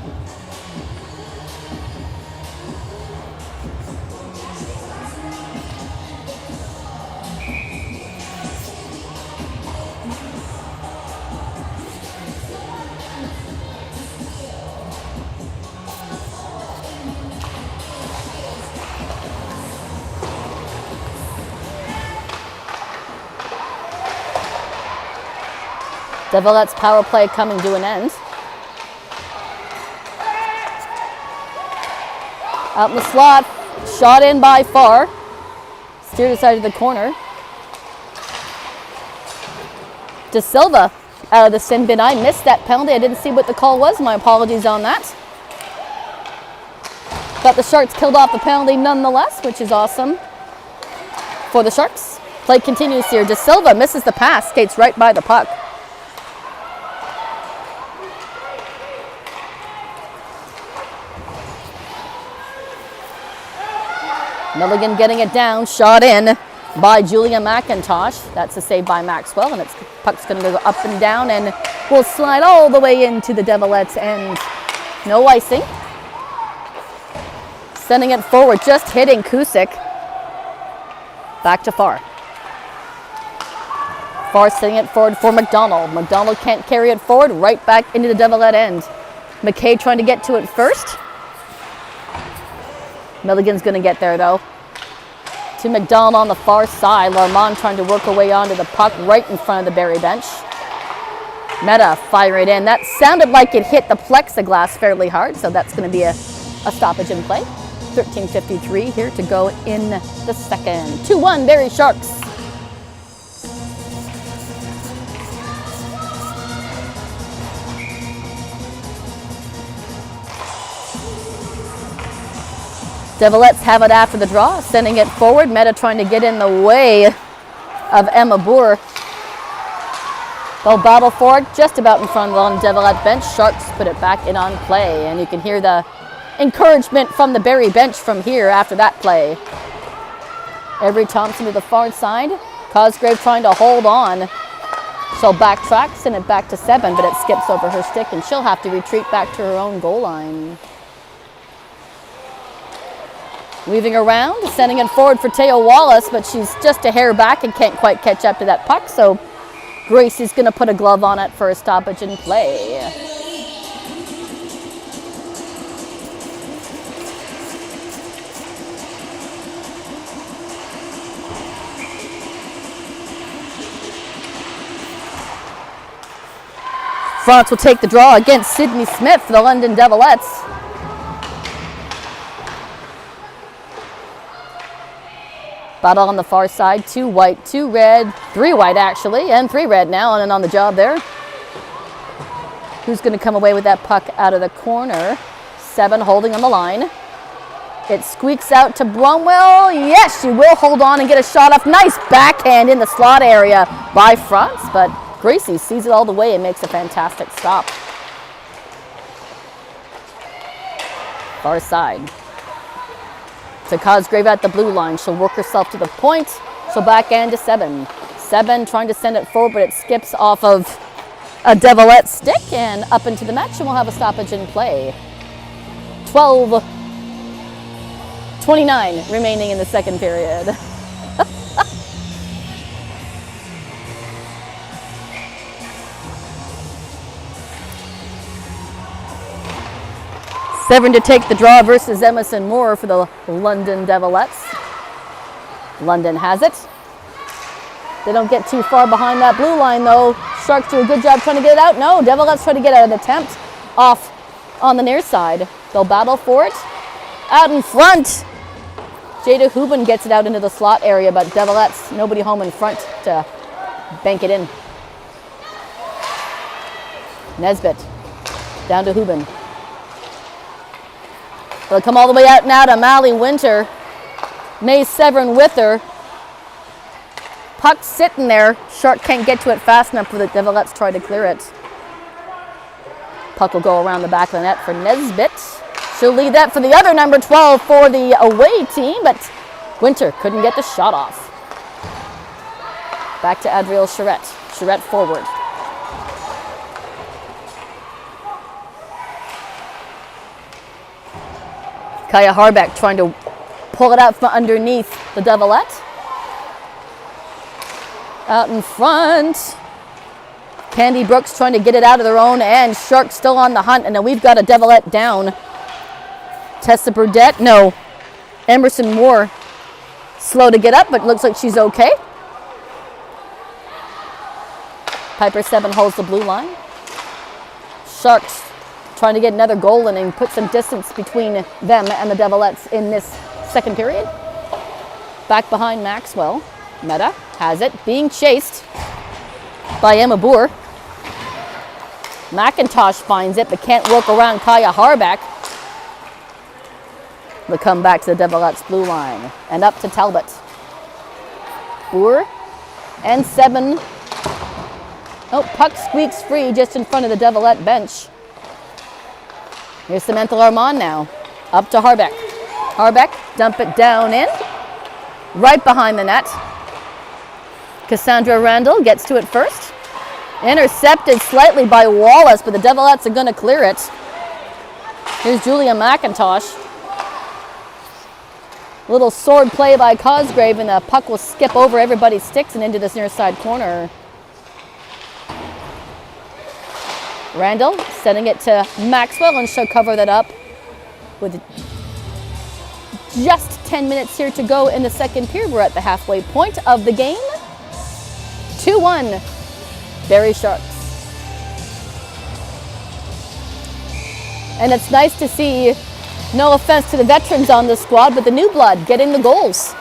Speaker 1: Devilette's power play coming to an end. Out in the slot, shot in by Farr. Steered aside to the corner. De Silva out of the sin bin. I missed that penalty. I didn't see what the call was. My apologies on that. But the Sharks killed off the penalty nonetheless, which is awesome for the Sharks. Play continues here. De Silva misses the pass, skates right by the puck. Milligan getting it down, shot in by Julia McIntosh. That's a save by Maxwell, and puck's going to go up and down and will slide all the way into the Devilettes end. No icing. Sending it forward, just hitting Kusick. Back to Farr. Farr sending it forward for McDonald. McDonald can't carry it forward, right back into the Devilette end. McKay trying to get to it first. Milligan's going to get there though. To McDonald on the far side. Larmont trying to work her way onto the puck right in front of the Barrie bench. Meta fire it in. That sounded like it hit the plexiglass fairly hard, so that's going to be a stoppage in play. 13:53 here to go in the second. 2-1 Barrie Sharks. Devilettes have it after the draw, sending it forward. Meta trying to get in the way of Emma Boer. They'll battle for it just about in front of the Devilette bench. Sharks put it back in on play, and you can hear the encouragement from the Barrie bench from here after that play. Avery Thompson to the far side. Cosgrave trying to hold on. She'll backtrack, send it back to 7, but it skips over her stick, and she'll have to retreat back to her own goal line. Weaving around, sending it forward for Teo Wallace, but she's just a hair back and can't quite catch up to that puck, so Gracie's going to put a glove on it for a stoppage in play. France will take the draw against Sydney Smith for the London Devilettes. Battle on the far side, 2 white, 2 red, 3 white actually, and 3 red now, and on the job there. Who's going to come away with that puck out of the corner? 7 holding on the line. It squeaks out to Bromwell. Yes, she will hold on and get a shot off. Nice backhand in the slot area by France, but Gracie sees it all the way and makes a fantastic stop. Far side. To Cosgrave at the blue line. She'll work herself to the point. She'll backhand to 7. 7 trying to send it forward, but it skips off of a Devilette stick and up into the match, and we'll have a stoppage in play. 12:29 remaining in the second period. Severn to take the draw versus Emerson Moore for the London Devilettes. London has it. They don't get too far behind that blue line though. Sharks do a good job trying to get it out. No, Devilettes try to get an attempt off on the near side. They'll battle for it. Out in front. Jada Hubin gets it out into the slot area, but Devilettes, nobody home in front to bank it in. Nesbitt down to Hubin. They'll come all the way out now to Mally Winter. May Severn with her. Puck sitting there. Shark can't get to it fast enough for the Devilettes try to clear it. Puck will go around the back of the net for Nesbitt. She'll lead that for the other number 12 for the away team, but Winter couldn't get the shot off. Back to Adriel Charette. Charette forward. Kaya Harbeck trying to pull it out from underneath the Devilette. Out in front. Candy Brooks trying to get it out of their own end. Sharks still on the hunt, and then we've got a Devilette down. Tessa Burdette, no. Emerson Moore slow to get up, but looks like she's okay. Piper 7 holds the blue line. Sharks trying to get another goal in and put some distance between them and the Devilettes in this second period. Back behind Maxwell. Meta has it, being chased by Emma Boer. McIntosh finds it, but can't work around Kaya Harbeck. They'll come back to the Devilettes blue line and up to Talbot. Boer and 7. Oh, puck squeaks free just in front of the Devilette bench. Here's Samantha Larmont now. Up to Harbeck. Harbeck, dump it down in. right behind the net. Cassandra Randall gets to it first. Intercepted slightly by Wallace, but the Devilettes are going to clear it. Here's Julia McIntosh. Little sword play by Cosgrave, and the puck will skip over everybody's sticks and into this near side corner. Randall sending it to Maxwell, and she'll cover that up with just 10 minutes here to go in the second period. We're at the halfway point of the game. 2-1, Barrie Sharks. And it's nice to see, no offense to the veterans on the squad, but the new blood getting the goals.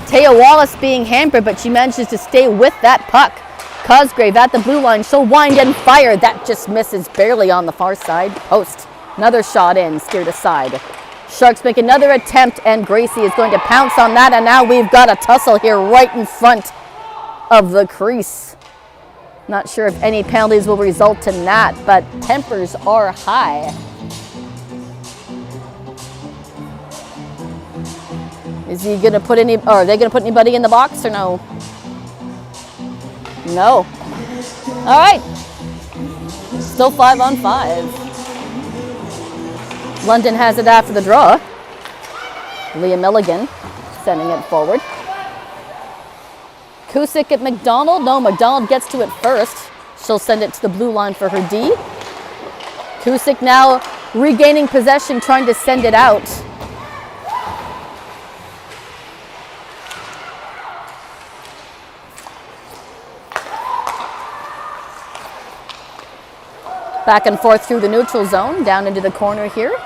Speaker 1: Taya Wallace being hampered, but she manages to stay with that puck. Cosgrave at the blue line. She'll wind and fire. That just misses barely on the far side post. Another shot in, steered aside. Sharks make another attempt, and Gracie is going to pounce on that, and now we've got a tussle here right in front of the crease. Not sure if any penalties will result in that, but tempers are high. Is he going to put any, or are they going to put anybody in the box or no? No. All right. Still 5-on-5. London has it after the draw. Leah Milligan sending it forward. Cusick at McDonald. No, McDonald gets to it first. She'll send it to the blue line for her D. Cusick now regaining possession, trying to send it out. Back and forth through the neutral zone, down into the corner here.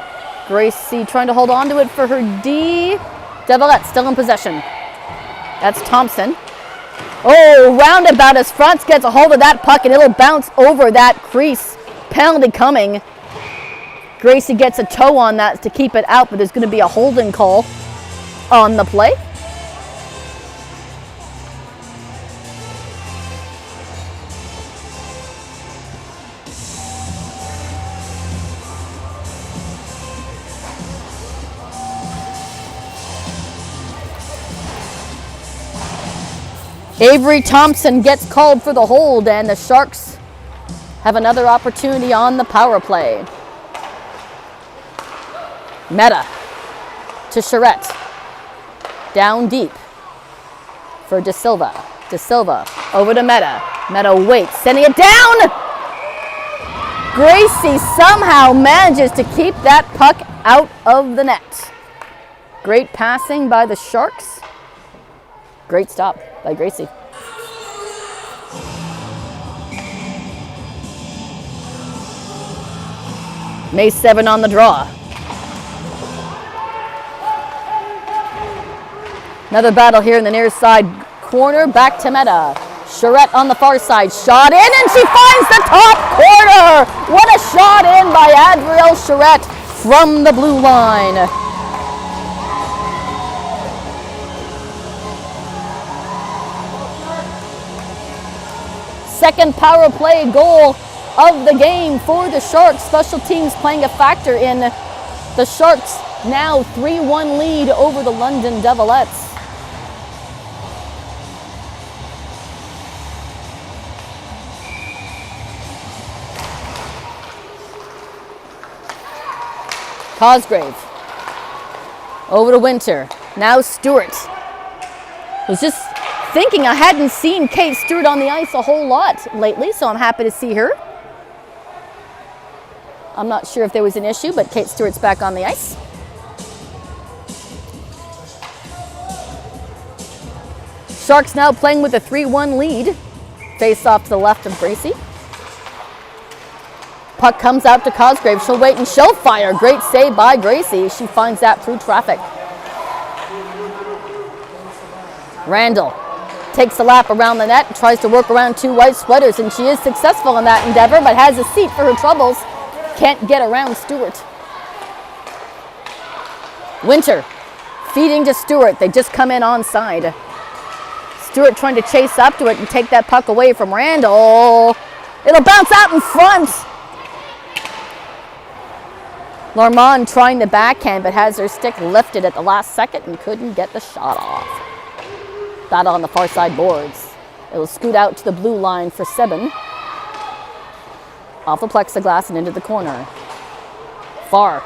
Speaker 1: Gracie trying to hold on to it for her D. Devilette still in possession. That's Thompson. Oh, roundabout as Frantz gets a hold of that puck, and it'll bounce over that crease. Penalty coming. Gracie gets a toe on that to keep it out, but there's going to be a holding call on the play. Avery Thompson gets called for the hold, and the Sharks have another opportunity on the power play. Meta to Charette. Down deep for De Silva. De Silva over to Meta. Meta waits, sending it down! Gracie somehow manages to keep that puck out of the net. Great passing by the Sharks. Great stop by Gracie. May 7 on the draw. Another battle here in the near side corner. Back to Meta. Charette on the far side. Shot in, and she finds the top corner. What a shot in by Adrielle Charette from the blue line. Second power play goal of the game for the Sharks. Special teams playing a factor in the Sharks' now 3-1 lead over the London Devilettes. Cosgrave over to Winter. Now Stewart. Was just thinking I hadn't seen Kate Stewart on the ice a whole lot lately, so I'm happy to see her. I'm not sure if there was an issue, but Kate Stewart's back on the ice. Sharks now playing with a 3-1 lead. Face off to the left of Gracie. Puck comes out to Cosgrave. She'll wait and she'll fire. Great save by Gracie. She finds that through traffic. Randall takes a lap around the net and tries to work around two white sweaters, and she is successful in that endeavor, but has a seat for her troubles. Can't get around Stewart. Winter feeding to Stewart. They just come in onside. Stewart trying to chase up to it and take that puck away from Randall. It'll bounce out in front. Lormond trying the backhand, but has her stick lifted at the last second and couldn't get the shot off. Battle on the far side boards. It will scoot out to the blue line for Sebin. Off the plexiglass and into the corner. Far,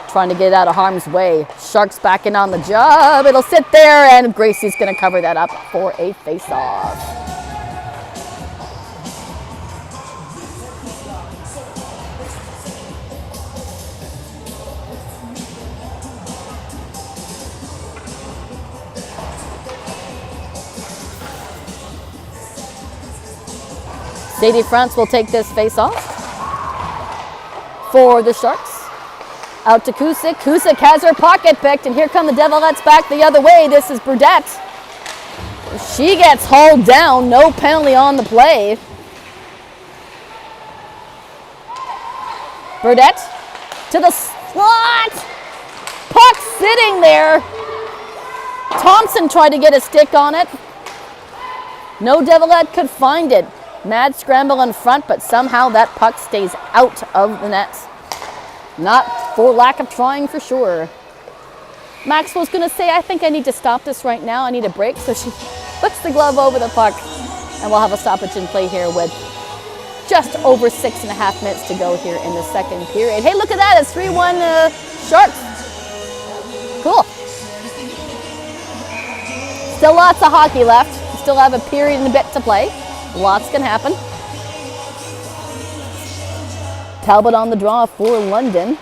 Speaker 1: trying to get it out of harm's way. Sharks back in on the job. It'll sit there, and Gracie's going to cover that up for a face-off. Sadie France will take this face-off for the Sharks. Out to Cusick. Cusick has her pocket picked, and here come the Devilettes back the other way. This is Burdette. She gets hauled down. No penalty on the play. Burdette to the slot. Puck sitting there. Thompson tried to get a stick on it. No Devilette could find it. Mad scramble in front, but somehow that puck stays out of the net. Not for lack of trying, for sure. Maxwell's going to say, I think I need to stop this right now. I need a break. So she puts the glove over the puck, and we'll have a stoppage in play here with just over 6.5 minutes to go here in the second period. Hey, look at that. It's 3-1 Sharks. Cool. Still lots of hockey left. We still have a period and a bit to play. Lots can happen. Talbot on the draw for London.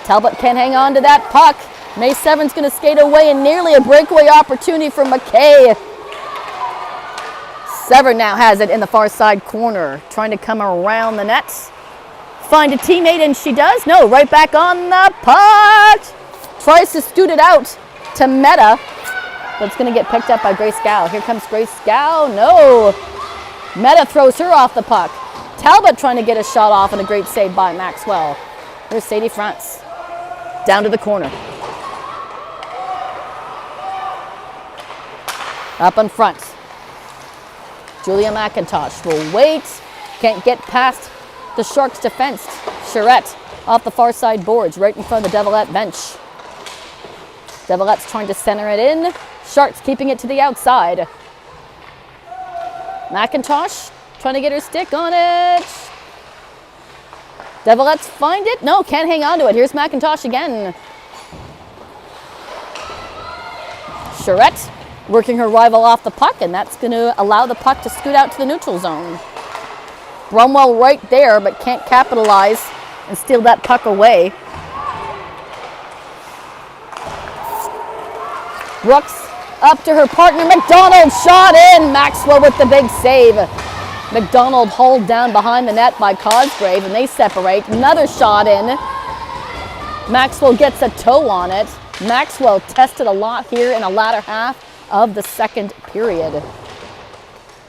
Speaker 1: Talbot can't hang on to that puck. May 7's going to skate away, and nearly a breakaway opportunity for McKay. Severn now has it in the far side corner, trying to come around the net. Find a teammate, and she does. No, right back on the puck. Tries to scoot it out to Meta. But it's going to get picked up by Grace Gow. Here comes Grace Gow. No. Meta throws her off the puck. Talbot trying to get a shot off, and a great save by Maxwell. Here's Sadie France. Down to the corner. Up in front. Julia McIntosh will wait. Can't get past the Sharks' defense. Charette off the far side boards, right in front of the Devilette bench. Devilette's trying to center it in. Sharks keeping it to the outside. McIntosh trying to get her stick on it. Devilette's find it. No, can't hang on to it. Here's McIntosh again. Charette working her rival off the puck, and that's going to allow the puck to scoot out to the neutral zone. Brumwell right there, but can't capitalize and steal that puck away. Brooks up to her partner. McDonald shot in. Maxwell with the big save. McDonald hauled down behind the net by Cosgrave, and they separate. Another shot in. Maxwell gets a toe on it. Maxwell tested a lot here in the latter half of the second period.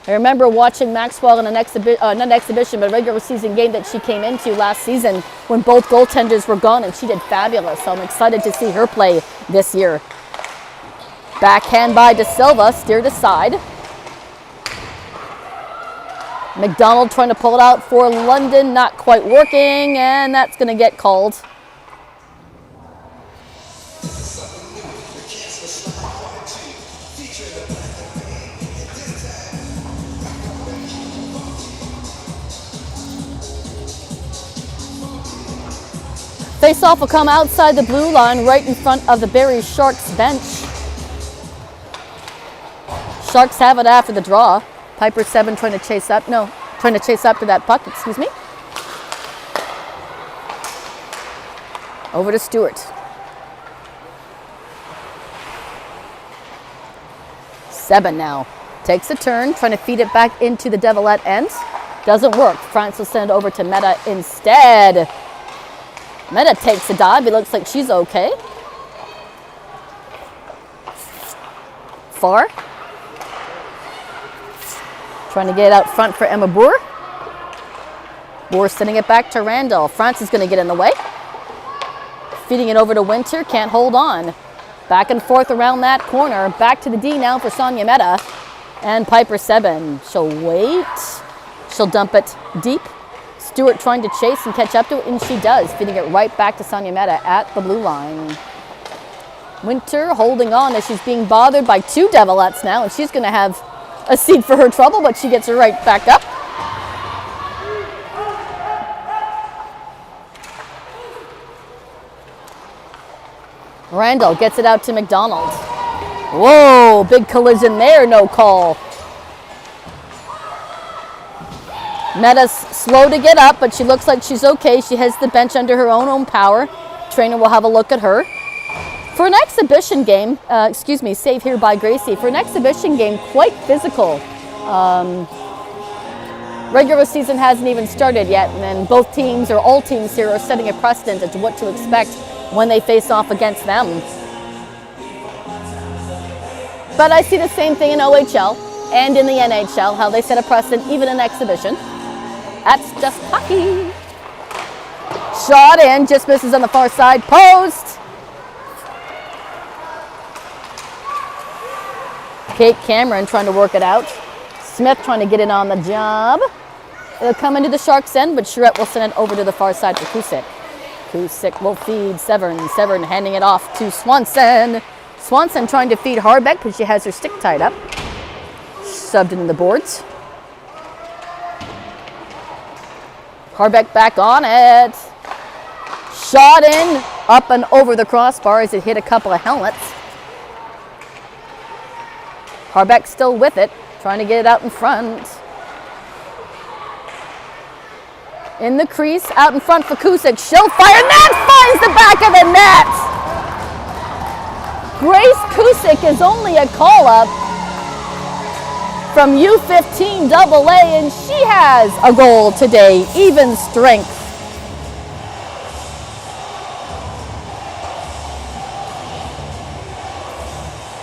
Speaker 1: I remember watching Maxwell in not an exhibition, but a regular season game that she came into last season when both goaltenders were gone, and she did fabulous. So I'm excited to see her play this year. Backhand by De Silva, steered aside. McDonald trying to pull it out for London, not quite working, and that's going to get called. Face-off will come outside the blue line, right in front of the Barrie Sharks bench. Sharks have it after the draw. Piper 7 trying to chase up. No, trying to chase up to that puck, excuse me. Over to Stewart. Seven now. Takes a turn, trying to feed it back into the Devilette end. Doesn't work. France will send it over to Meta instead. Meta takes a dive. It looks like she's okay. Far. Trying to get it out front for Emma Boer. Boer sending it back to Randall. France is going to get in the way. Feeding it over to Winter. Can't hold on. Back and forth around that corner. Back to the D now for Sonia Meta. And Piper 7. She'll wait. She'll dump it deep. Stewart trying to chase and catch up to it, and she does, feeding it right back to Sonia Meta at the blue line. Winter holding on as she's being bothered by 2 Devilettes now, and she's going to have a seat for her trouble, but she gets her right back up. Randall gets it out to McDonald. Whoa, big collision there, no call. Meta's slow to get up, but she looks like she's okay. She has the bench under her own power. Trainer will have a look at her. For an exhibition game, save here by Gracie. For an exhibition game, quite physical. Regular season hasn't even started yet, and then both teams, or all teams here, are setting a precedent as to what to expect when they face off against them. But I see the same thing in OHL and in the NHL, how they set a precedent even in exhibition. That's just hockey. Shot in, just misses on the far side post. Kate Cameron trying to work it out. Smith trying to get in on the job. It'll come into the Sharks' end, but Charette will send it over to the far side for Kusick. Kusick will feed Severn. Severn handing it off to Swanson. Swanson trying to feed Harbeck, but she has her stick tied up. Subbed into the boards. Harbeck back on it. Shot in, up and over the crossbar as it hit a couple of helmets. Harbeck still with it, trying to get it out in front. In the crease, out in front for Kusick. She'll fire, and that finds the back of the net! Grace Kusick is only a call-up from U15 AA, and she has a goal today, even strength.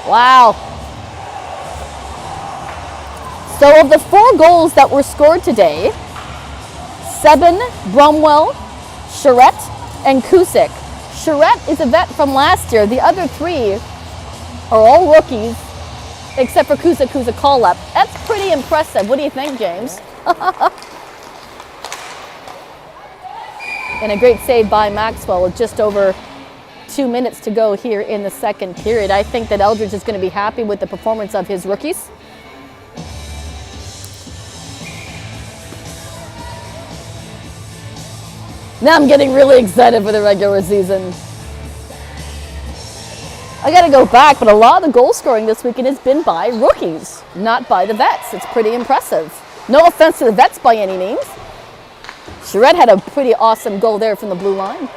Speaker 1: Wow. So of the 4 goals that were scored today, 7, Bromwell, Charette, and Kusick. Charette is a vet from last year. The other 3 are all rookies, except for Kusick, who's a call-up. That's pretty impressive. What do you think, James? And a great save by Maxwell with just over 2 minutes to go here in the second period. I think that Eldridge is going to be happy with the performance of his rookies. Now I'm getting really excited for the regular season. I gotta go back, but a lot of the goal scoring this weekend has been by rookies, not by the vets. It's pretty impressive. No offense to the vets by any means. Charette had a pretty awesome goal there from the blue line.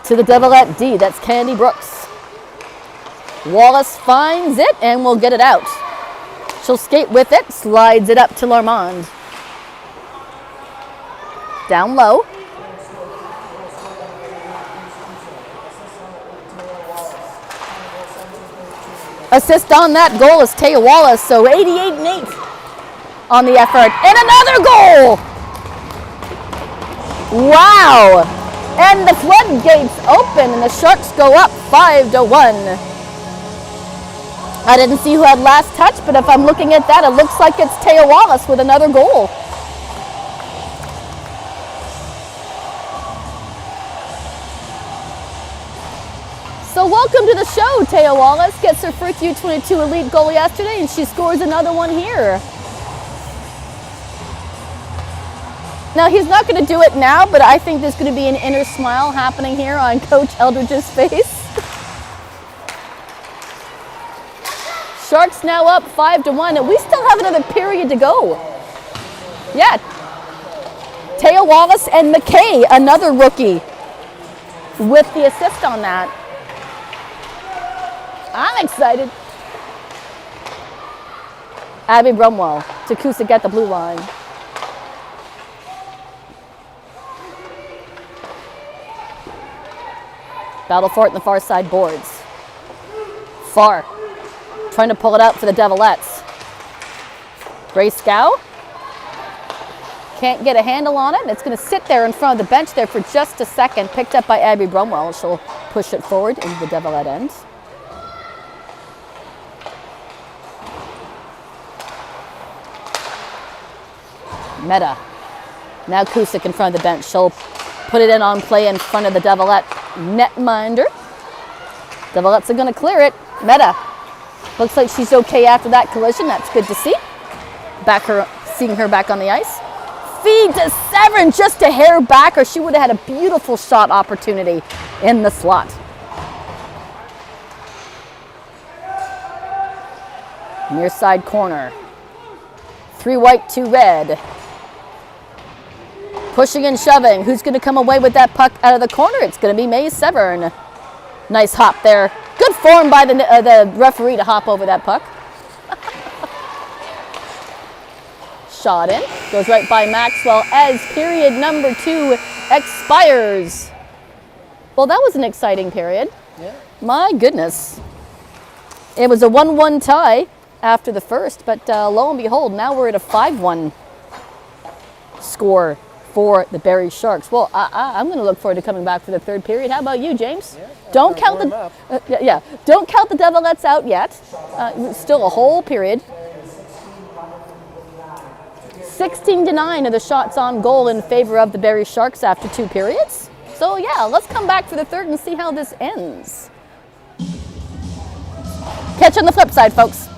Speaker 1: To the Devilette D, that's Candy Brooks. Wallace finds it and will get it out. She'll skate with it, slides it up to Larmond. Down low. Assist on that goal is Taya Wallace, so 88-8 on the effort. And another goal! Wow! And the floodgates open and the Sharks go up 5-1. I didn't see who had last touch, but if I'm looking at that, it looks like it's Taya Wallace with another goal. So welcome to the show, Taya Wallace. Gets her first U22 elite goal yesterday, and she scores another one here. Now, he's not going to do it now, but I think there's going to be an inner smile happening here on Coach Eldridge's face. Sharks now up 5-1, and we still have another period to go. Yeah. Taya Wallace and McKay, another rookie, with the assist on that. I'm excited. Abby Brumwell to Kusick at the blue line. Battle for it in the far side boards. Far. Trying to pull it out for the Devilettes. Grace Scow. Can't get a handle on it. It's going to sit there in front of the bench there for just a second. Picked up by Abby Brumwell. She'll push it forward into the Devilette end. Meta. Now Kusick in front of the bench. She'll put it in on play in front of the Devilette netminder. Devilettes are going to clear it. Meta. Looks like she's okay after that collision. That's good to see. Seeing her back on the ice. Feed to Severin, just a hair back, or she would have had a beautiful shot opportunity in the slot. Near side corner. 3 white, 2 red. Pushing and shoving. Who's going to come away with that puck out of the corner? It's going to be Maze Severn. Nice hop there. Good form by the referee to hop over that puck. Shot in. Goes right by Maxwell as period number 2 expires. Well, that was an exciting period.
Speaker 3: Yeah.
Speaker 1: My goodness. It was a 1-1 tie after the first, but lo and behold, now we're at a 5-1 score for the Barrie Sharks. Well, I'm going to look forward to coming back for the third period. How about you, James?
Speaker 3: Yeah,
Speaker 1: don't count the don't count the Devilettes out yet. Still a whole period. 16-9 are the shots on goal in favor of the Barrie Sharks after 2 periods. So yeah, let's come back for the third and see how this ends. Catch you on the flip side, folks.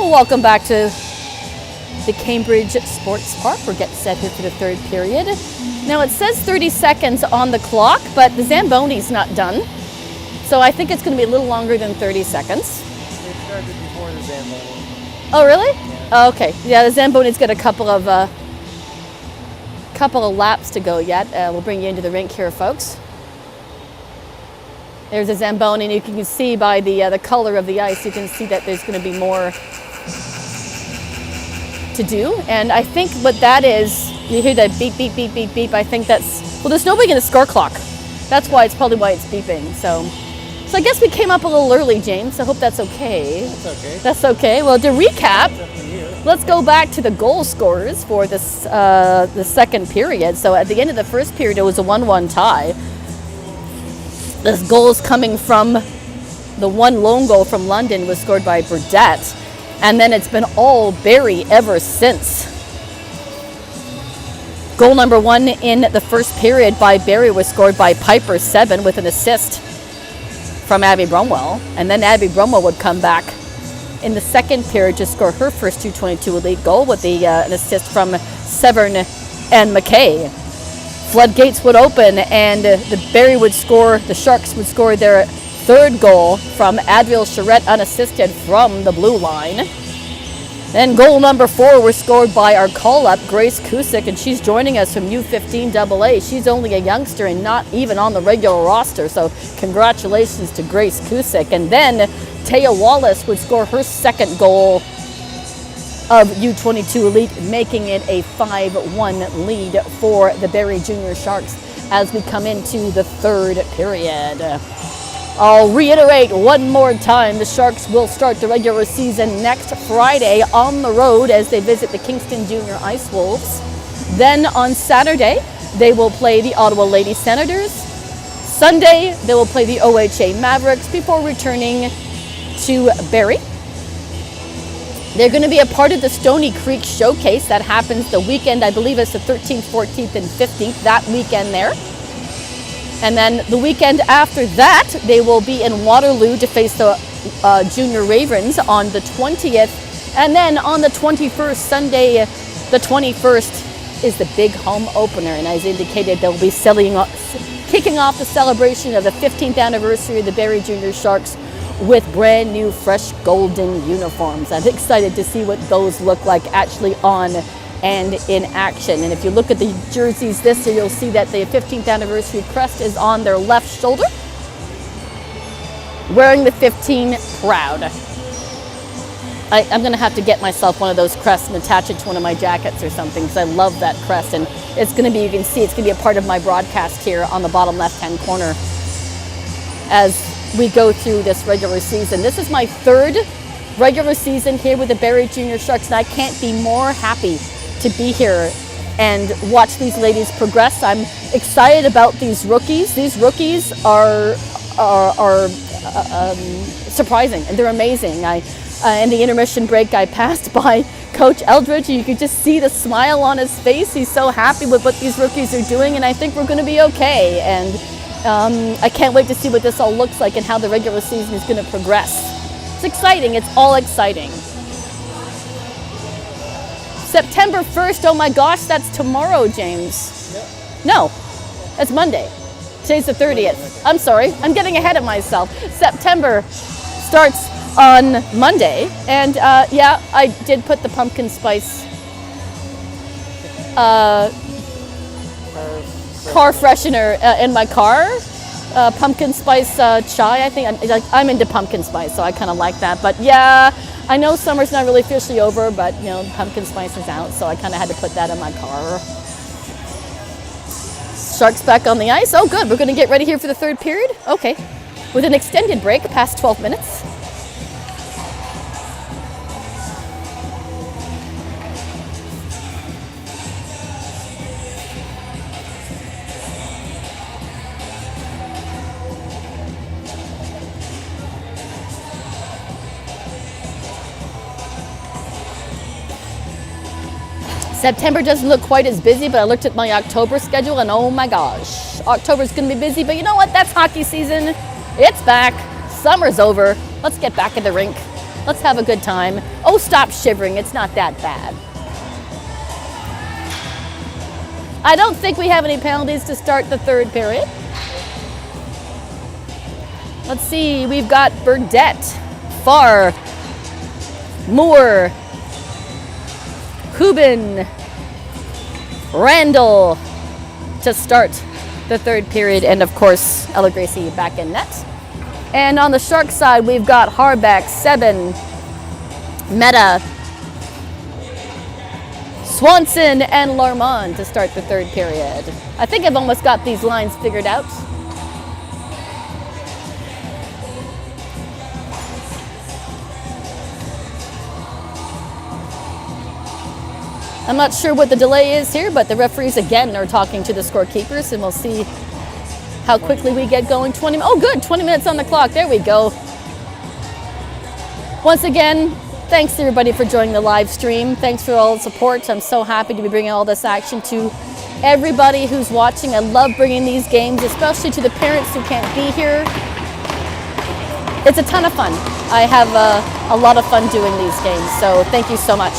Speaker 1: Well, welcome back to the Cambridge Sports Park. We're getting set here for the third period. Now it says 30 seconds on the clock, but the Zamboni's not done. So I think it's going to be a little longer than 30 seconds.
Speaker 3: They started before the Zamboni.
Speaker 1: Oh, really? Yeah. Oh, okay. Yeah, the Zamboni's got a couple of laps to go yet. We'll bring you into the rink here, folks. There's a Zamboni, and you can see by the color of the ice, you can see that there's going to be more to do. And I think what that is, you hear that beep, beep, beep, beep, beep. I think that's, well, there's nobody in the score clock. That's why, it's probably why it's beeping. So I guess we came up a little early, James. I hope that's okay.
Speaker 3: That's okay.
Speaker 1: That's okay. Well, to recap, let's go back to the goal scorers for this the second period. So at the end of the first period, it was a 1-1 tie. The goals coming from the one lone goal from London was scored by Burdett. And then it's been all Barrie ever since. Goal number 1 in the first period by Barrie was scored by Piper 7 with an assist from Abby Brumwell. And then Abby Brumwell would come back in the second period to score her first U22 elite goal with an assist from Severn and McKay. Floodgates would open and the Barrie would score, the Sharks would score their third goal from Adriel Charette unassisted from the blue line. Then goal number 4 was scored by our call-up, Grace Kusick, and she's joining us from U15 AA. She's only a youngster and not even on the regular roster, so congratulations to Grace Kusick. And then Taya Wallace would score her second goal of U22 Elite, making it a 5-1 lead for the Barrie Junior Sharks as we come into the third period. I'll reiterate one more time, the Sharks will start the regular season next Friday on the road as they visit the Kingston Junior Ice Wolves. Then on Saturday, they will play the Ottawa Lady Senators. Sunday, they will play the OHA Mavericks before returning to Barrie. They're going to be a part of the Stony Creek Showcase that happens the weekend, I believe it's the 13th, 14th, and 15th, that weekend there. And then the weekend after that, they will be in Waterloo to face the Junior Ravens on the 20th. And then on the 21st, Sunday, the 21st, is the big home opener. And as indicated, they'll be kicking off the celebration of the 15th anniversary of the Barrie Junior Sharks with brand new, fresh golden uniforms. I'm excited to see what those look like actually on and in action. And if you look at the jerseys this year, you'll see that the 15th anniversary crest is on their left shoulder, wearing the 15 proud. I'm going to have to get myself one of those crests and attach it to one of my jackets or something, because I love that crest. And it's going to be, you can see, it's going to be a part of my broadcast here on the bottom left-hand corner as we go through this regular season. This is my third regular season here with the Barrie Junior Sharks, and I can't be more happy to be here and watch these ladies progress. I'm excited about these rookies. These rookies are surprising, and they're amazing. In the intermission break, I passed by Coach Eldridge, and you could just see the smile on his face. He's so happy with what these rookies are doing, and I think we're going to be okay. And I can't wait to see what this all looks like and how the regular season is going to progress. It's exciting. It's all exciting. September 1st, oh my gosh, that's tomorrow, James.
Speaker 3: Yep.
Speaker 1: No, that's Monday. Today's the 30th. I'm sorry, I'm getting ahead of myself. September starts on Monday, and yeah, I did put the pumpkin spice car freshener in my car. Pumpkin spice chai, I think. I'm into pumpkin spice, so I kind of like that. But yeah, I know summer's not really officially over, but you know, pumpkin spice is out, so I kind of had to put that in my car. Sharks back on the ice. Oh, good. We're going to get ready here for the third period. Okay, with an extended break past 12 minutes. September doesn't look quite as busy, but I looked at my October schedule and oh my gosh, October's going to be busy, but you know what? That's hockey season. It's back. Summer's over. Let's get back in the rink. Let's have a good time. Oh, stop shivering. It's not that bad. I don't think we have any penalties to start the third period. Let's see. We've got Burdette, Farr, Moore, Hubin, Randall to start the third period, and of course Ella Gracie back in net. And on the Shark side, we've got Harbeck, Sebin, Meta, Swanson, and Larmond to start the third period. I think I've almost got these lines figured out. I'm not sure what the delay is here, but the referees again are talking to the scorekeepers, and we'll see how quickly we get going. 20 minutes on the clock. There we go. Once again, thanks to everybody for joining the live stream. Thanks for all the support. I'm so happy to be bringing all this action to everybody who's watching. I love bringing these games, especially to the parents who can't be here. It's a ton of fun. I have a lot of fun doing these games, so thank you so much.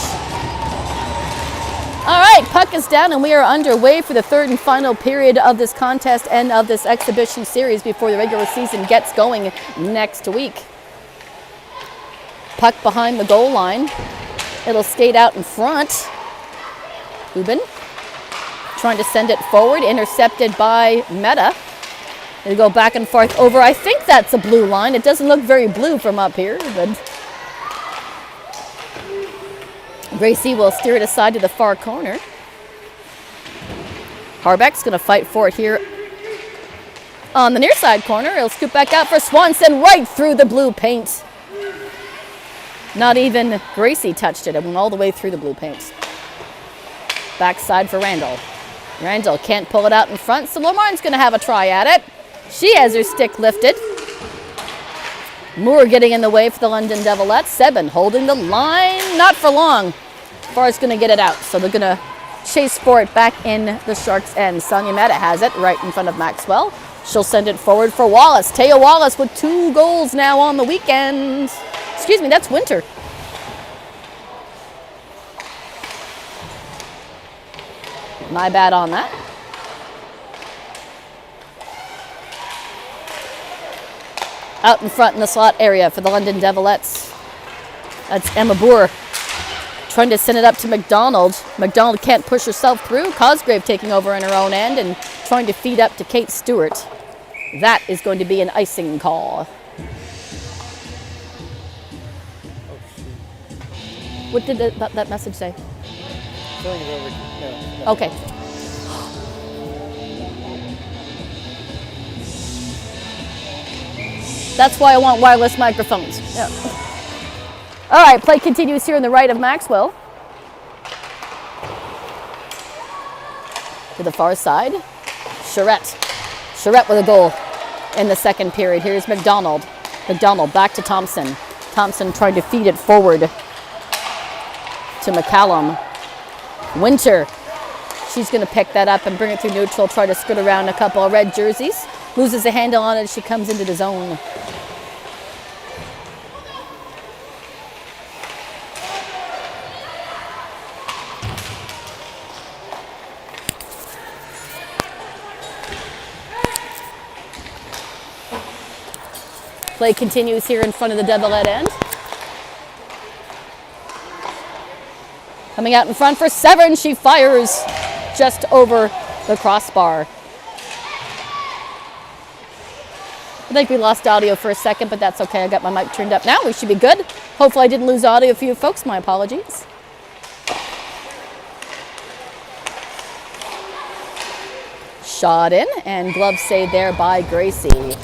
Speaker 1: All right, puck is down and we are underway for the third and final period of this contest and of this exhibition series before the regular season gets going next week. Puck behind the goal line. It'll skate out in front. Hubin trying to send it forward, intercepted by Meta. It'll go back and forth over, I think that's a blue line. It doesn't look very blue from up here, but Gracie will steer it aside to the far corner. Harbeck's going to fight for it here on the near side corner. He'll scoop back out for Swanson right through the blue paint. Not even Gracie touched it. It went all the way through the blue paint. Backside for Randall. Randall can't pull it out in front, so Lamarne's going to have a try at it. She has her stick lifted. Moore getting in the way for the London Devilettes. Sebin holding the line, not for long. Farr's going to get it out, so they're going to chase for it back in the Sharks' end. Sonia Meta has it right in front of Maxwell. She'll send it forward for Wallace. Taya Wallace with 2 goals now on the weekend. Excuse me, that's Winter. My bad on that. Out in front in the slot area for the London Devilettes. That's Emma Boer trying to send it up to McDonald. McDonald can't push herself through. Cosgrave taking over in her own end and trying to feed up to Kate Stewart. That is going to be an icing call. What did that message say? No. Okay. That's why I want wireless microphones. Yeah. All right, play continues here on the right of Maxwell. To the far side, Charette with a goal in the second period. Here's McDonald. McDonald back to Thompson. Thompson trying to feed it forward to McCallum. Winter. She's going to pick that up and bring it through neutral, try to skirt around a couple of red jerseys. Loses a handle on it as she comes into the zone. Play continues here in front of the Devilette end. Coming out in front for Severn. She fires just over the crossbar. I think we lost audio for a second, but that's okay. I got my mic turned up now. We should be good. Hopefully I didn't lose audio for you folks. My apologies. Shot in and glove save there by Gracie.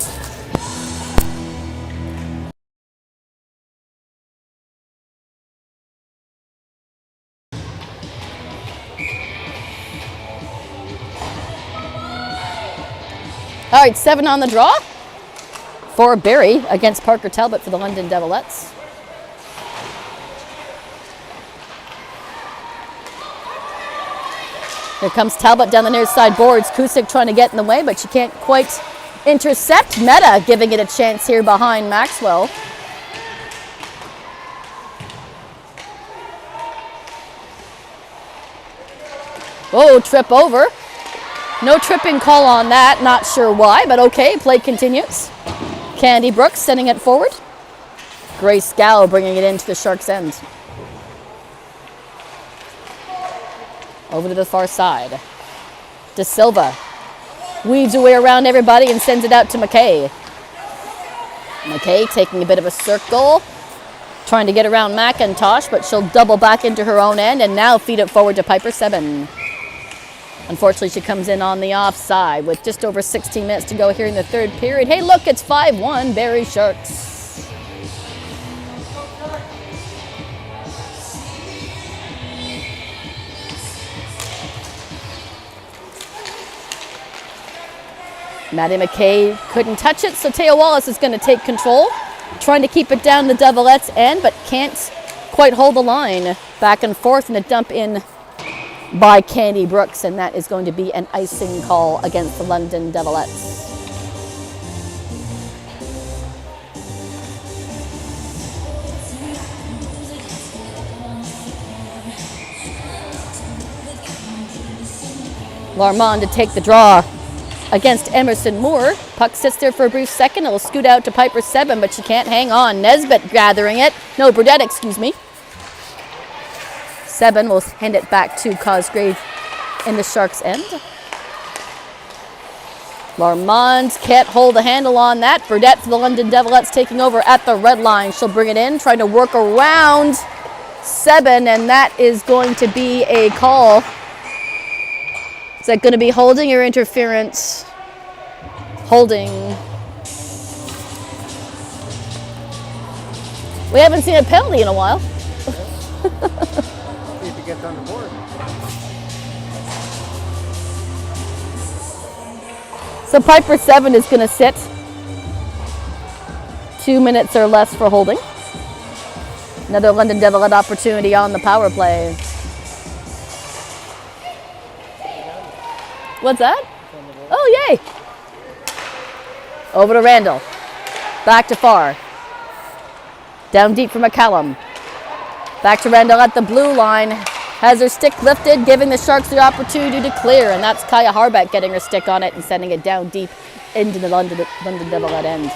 Speaker 1: All right, 7 on the draw for Barry against Parker Talbot for the London Devilettes. Here comes Talbot down the near side boards. Kusick trying to get in the way, but she can't quite intercept. Meta giving it a chance here behind Maxwell. Oh, trip over. No tripping call on that. Not sure why, but okay. Play continues. Candy Brooks sending it forward. Grace Gow bringing it into the Sharks' end. Over to the far side. De Silva weaves her way around everybody and sends it out to McKay. McKay taking a bit of a circle, trying to get around McIntosh, but she'll double back into her own end and now feed it forward to Piper 7. Unfortunately, she comes in on the offside with just over 16 minutes to go here in the third period. Hey, look, it's 5-1 Barrie Sharks. Maddie McKay couldn't touch it, so Taya Wallace is going to take control, trying to keep it down the Devilettes' end, but can't quite hold the line. Back and forth, and a dump in by Candy Brooks, and that is going to be an icing call against the London Devilettes. Larmond to take the draw against Emerson Moore. Puck sits there for a brief second. It'll scoot out to Piper 7, but she can't hang on. Nesbitt gathering it. No, Burdette, excuse me. 7 will hand it back to Cosgrave in the Sharks' end. Larmond can't hold a handle on that. Burdette for the London Devilettes taking over at the red line. She'll bring it in, trying to work around 7, and that is going to be a call. Is that going to be holding or interference? Holding. We haven't seen a penalty in a while.
Speaker 3: If it gets on the board.
Speaker 1: So Piper 7 is going to sit 2 minutes or less for holding. Another London Devilette opportunity on the power play. What's that? Oh, yay. Over to Randall. Back to Farr. Down deep for McCallum. Back to Randall at the blue line. Has her stick lifted, giving the Sharks the opportunity to clear. And that's Kaya Harbeck getting her stick on it and sending it down deep into the London Devilette end.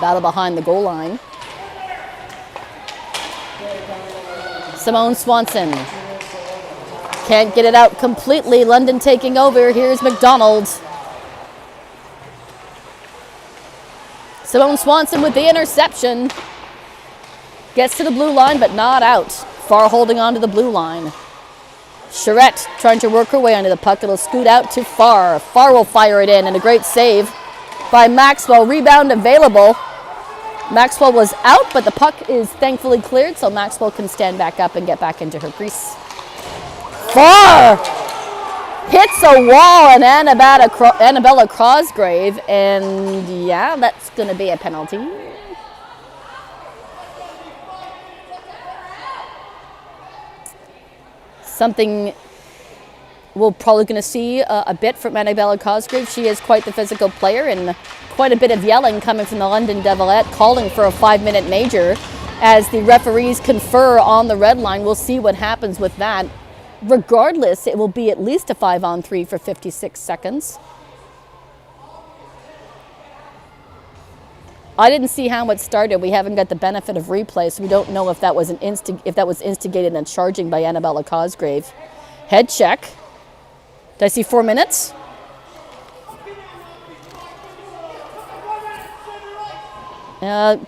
Speaker 1: Battle behind the goal line. Simone Swanson. Can't get it out completely. London taking over. Here's McDonald. Simone Swanson with the interception. Gets to the blue line, but not out. Farr holding on to the blue line. Charette trying to work her way under the puck. It'll scoot out to Farr. Farr will fire it in, and a great save by Maxwell. Rebound available. Maxwell was out, but the puck is thankfully cleared, so Maxwell can stand back up and get back into her crease. Farr hits a wall and Annabella Cosgrave, and yeah, that's going to be a penalty. Something we're probably going to see a bit from Annabella Cosgrave. She is quite the physical player, and quite a bit of yelling coming from the London Devilette, calling for a 5-minute major as the referees confer on the red line. We'll see what happens with that. Regardless, it will be at least a 5-on-3 for 56 seconds. I didn't see how it started. We haven't got the benefit of replay, so we don't know if that was instigated and charging by Annabella Cosgrave. Head check. Did I see 4 minutes?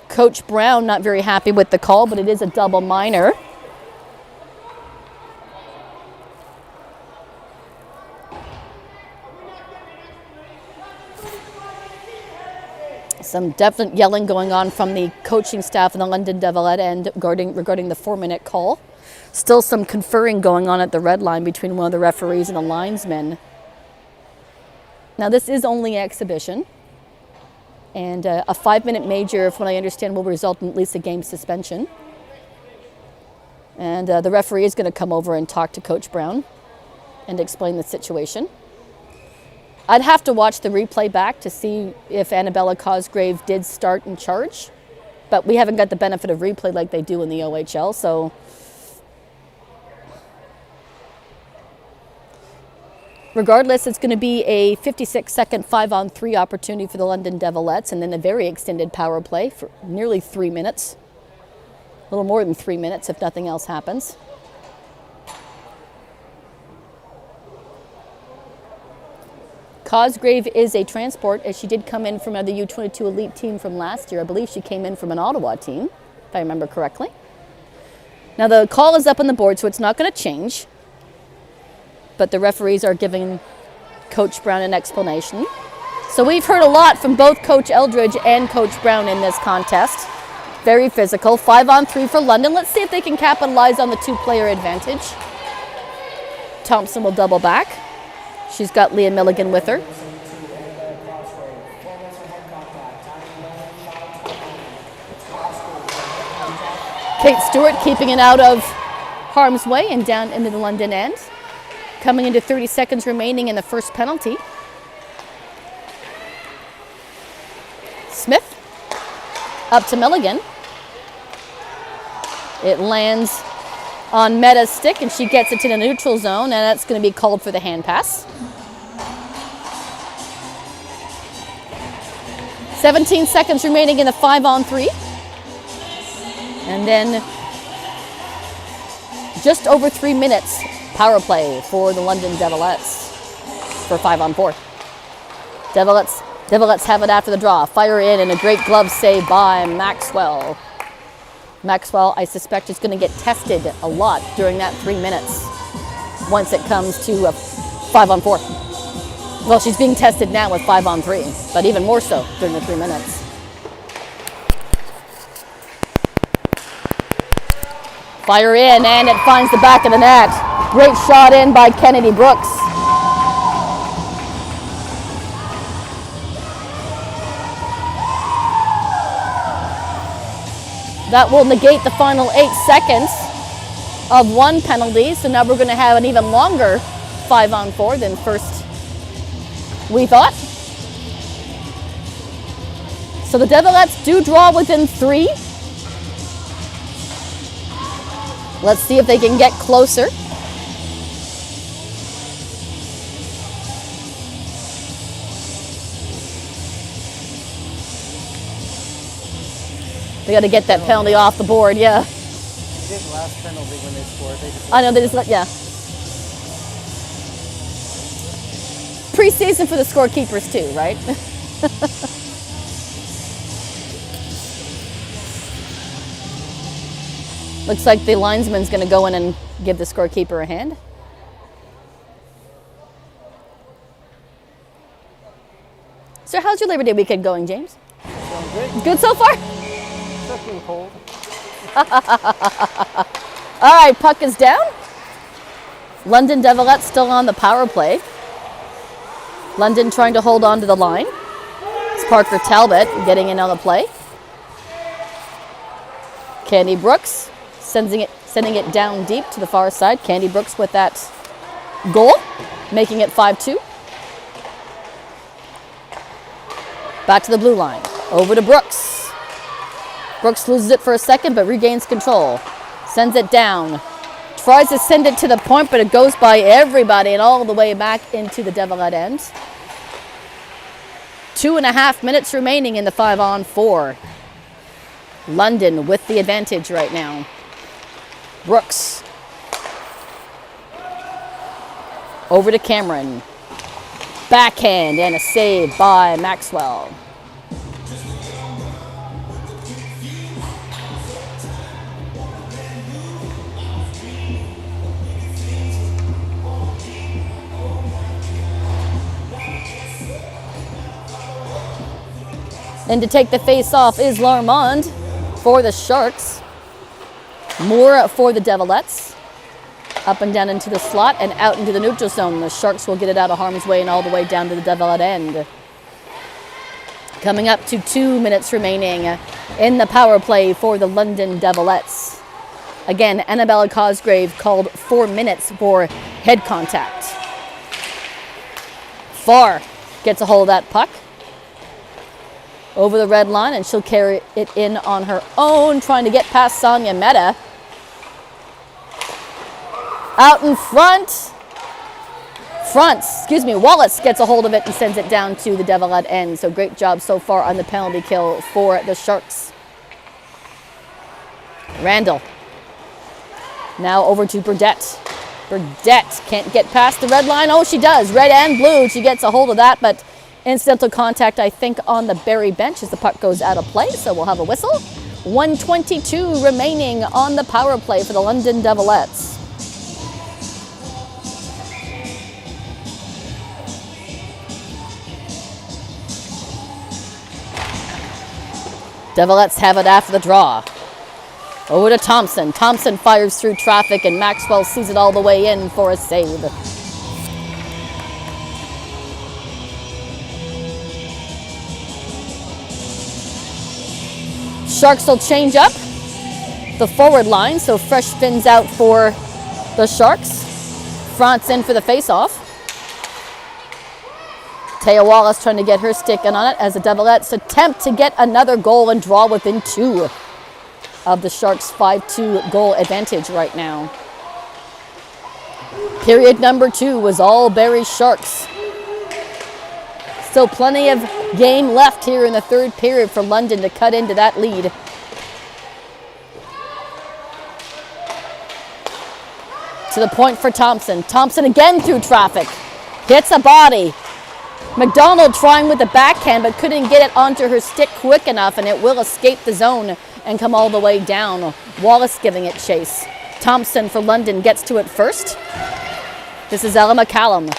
Speaker 1: Coach Brown not very happy with the call, but it is a double minor. Some definite yelling going on from the coaching staff in the London Devilette end regarding the 4-minute call. Still some conferring going on at the red line between one of the referees and a linesman. Now this is only exhibition, and a 5-minute major, from what I understand, will result in at least a game suspension. And the referee is going to come over and talk to Coach Brown and explain the situation. I'd have to watch the replay back to see if Annabella Cosgrave did start and charge, but we haven't got the benefit of replay like they do in the OHL, so Regardless, it's going to be a 56-second 5-on-3 opportunity for the London Devilettes, and then a very extended power play for nearly 3 minutes. A little more than 3 minutes if nothing else happens. Cosgrave is a transport, as she did come in from the U22 elite team from last year. I believe she came in from an Ottawa team, if I remember correctly. Now the call is up on the board, so it's not going to change. But the referees are giving Coach Brown an explanation. So we've heard a lot from both Coach Eldridge and Coach Brown in this contest. Very physical. 5-on-3 for London. Let's see if they can capitalize on the 2-player advantage. Thompson will double back. She's got Leah Milligan with her. Kate Stewart keeping it out of harm's way and down into the London end. Coming into 30 seconds remaining in the first penalty. Smith up to Milligan. It lands on Meta's stick and she gets it to the neutral zone, and that's going to be called for the hand pass. 17 seconds remaining in the 5-on-3. And then just over 3 minutes power play for the London Devilettes for 5-on-4. Devilettes have it after the draw. Fire in, and a great glove save by Maxwell. Maxwell, I suspect, is going to get tested a lot during that 3 minutes once it comes to 5-on-4. Well, she's being tested now with 5-on-3, but even more so during the 3 minutes. Fire in, and it finds the back of the net. Great shot in by Kennedy Brooks. That will negate the final 8 seconds of one penalty. So now we're going to have an even longer 5-on-4 than first we thought. So the Devilettes do draw within 3. Let's see if they can get closer. They got to get that penalty off the board, yeah.
Speaker 3: They did last penalty when they scored. They just
Speaker 1: I know, they just let, yeah. Preseason for the scorekeepers too, right? Looks like the linesman's going to go in and give the scorekeeper a hand. So how's your Labor Day weekend going, James?
Speaker 3: going good.
Speaker 1: Good so far?
Speaker 3: Fucking cold.
Speaker 1: All right, puck is down. London Devilettes still on the power play. London trying to hold on to the line. It's Parker Talbot getting in on the play. Candy Brooks sending it down deep to the far side. Candy Brooks with that goal, making it 5-2. Back to the blue line. Over to Brooks. Brooks loses it for a second, but regains control. Sends it down. Tries to send it to the point, but it goes by everybody and all the way back into the Devilette end. 2.5 minutes remaining in the 5-on-4. London with the advantage right now. Brooks. Over to Cameron. Backhand and a save by Maxwell. And to take the face off is Larmond for the Sharks. Moore for the Devilettes. Up and down into the slot and out into the neutral zone. The Sharks will get it out of harm's way and all the way down to the Devilette end. Coming up to 2 minutes remaining in the power play for the London Devilettes. Again, Annabella Cosgrave called 4 minutes for head contact. Farr gets a hold of that puck. Over the red line, and she'll carry it in on her own, trying to get past Sonia Meta. Out in front. Wallace gets a hold of it and sends it down to the Devilette end. So great job so far on the penalty kill for the Sharks. Randall. Now over to Burdette. Burdette can't get past the red line. Oh, she does. Red and blue. She gets a hold of that, but incidental contact, I think, on the Barrie bench as the puck goes out of play. So we'll have a whistle. 1:22 remaining on the power play for the London Devilettes. Devilettes have it after the draw. Over to Thompson. Thompson fires through traffic and Maxwell sees it all the way in for a save. Sharks will change up the forward line, so fresh fins out for the Sharks. France in for the face-off. Taya Wallace trying to get her stick in on it as the Devilettes attempt to get another goal and draw within 2 of the Sharks' 5-2 goal advantage right now. Period number 2 was all Barrie Sharks. Still plenty of game left here in the third period for London to cut into that lead. To the point for Thompson. Thompson again through traffic. Hits a body. McDonald trying with the backhand but couldn't get it onto her stick quick enough, and it will escape the zone and come all the way down. Wallace giving it chase. Thompson for London gets to it first. This is Ella McCallum.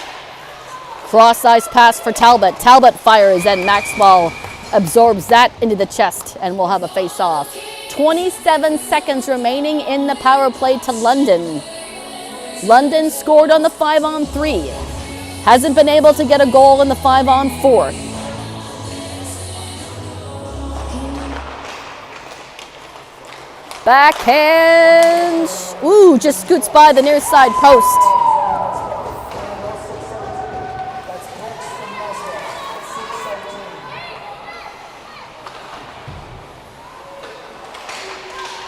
Speaker 1: Cross-ice pass for Talbot. Talbot fires and Maxwell absorbs that into the chest and we'll have a face-off. 27 seconds remaining in the power play to London. London scored on the 5-on-3. Hasn't been able to get a goal in the 5-on-4. Backhand. Ooh, just scoots by the near side post.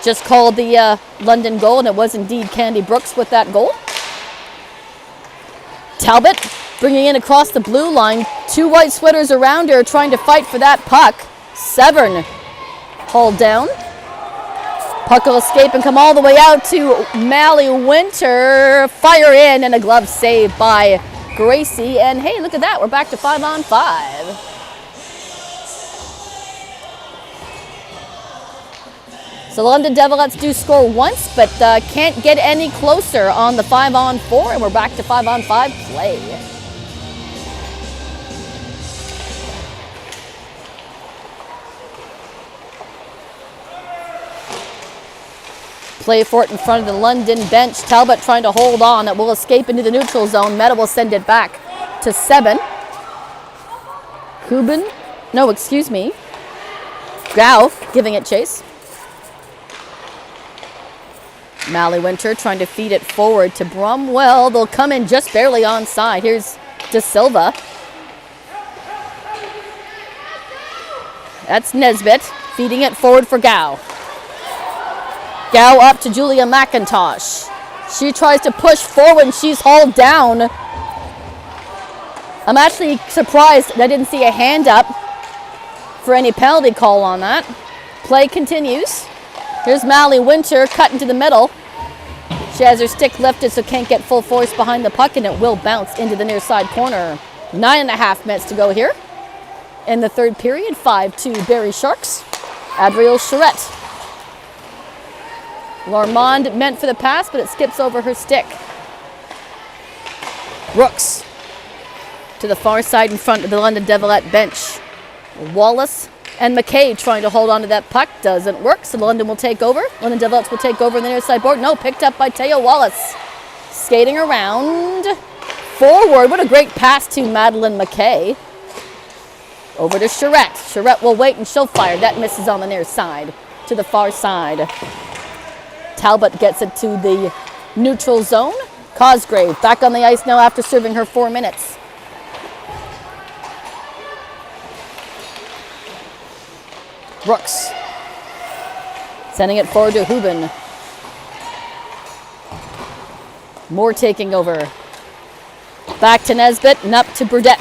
Speaker 1: Just called the London goal, and it was indeed Candy Brooks with that goal. Talbot bringing in across the blue line. 2 white sweaters around her trying to fight for that puck. Severn hauled down. Puck will escape and come all the way out to Mally Winter. Fire in and a glove save by Gracie. And hey, look at that. We're back to 5-on-5. So the London Devilettes do score once, but can't get any closer on the 5-on-4, and we're back to 5-on-5 play. Play for it in front of the London bench. Talbot trying to hold on. It will escape into the neutral zone. Meta will send it back to Seben. Gao giving it chase. Mally Winter trying to feed it forward to Bromwell. They'll come in just barely onside. Here's De Silva. That's Nesbitt feeding it forward for Gao. Gao up to Julia McIntosh. She tries to push forward and she's hauled down. I'm actually surprised that I didn't see a hand up for any penalty call on that. Play continues. Here's Mally Winter cut into the middle. She has her stick lifted so can't get full force behind the puck, and it will bounce into the near side corner. 9.5 minutes to go here in the third period. 5-2 Barrie Sharks. Adriel Charette. Lormond meant for the pass, but it skips over her stick. Brooks to the far side in front of the London Devilette bench. Wallace and McKay trying to hold on to that puck. Doesn't work, so London will take over. London Devilettes will take over in the near side board. No, picked up by Taya Wallace. Skating around. Forward. What a great pass to Madeline McKay. Over to Charette. Charette will wait and she'll fire. That misses on the near side to the far side. Talbot gets it to the neutral zone. Cosgrave back on the ice now after serving her 4 minutes. Brooks sending it forward to Hubin. Moore taking over. Back to Nesbitt and up to Burdette.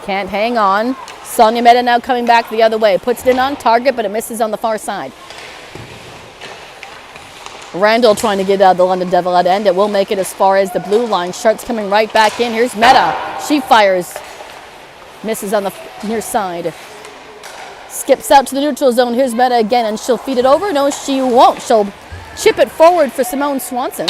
Speaker 1: Can't hang on. Sonia Meta now coming back the other way. Puts it in on target, but it misses on the far side. Randall trying to get out of the London Devilette end. It will make it as far as the blue line. Sharks coming right back in. Here's Meta. She fires. Misses on the near side. Skips out to the neutral zone. Here's Meta again, and she'll feed it over. No, she won't. She'll chip it forward for Simone Swanson.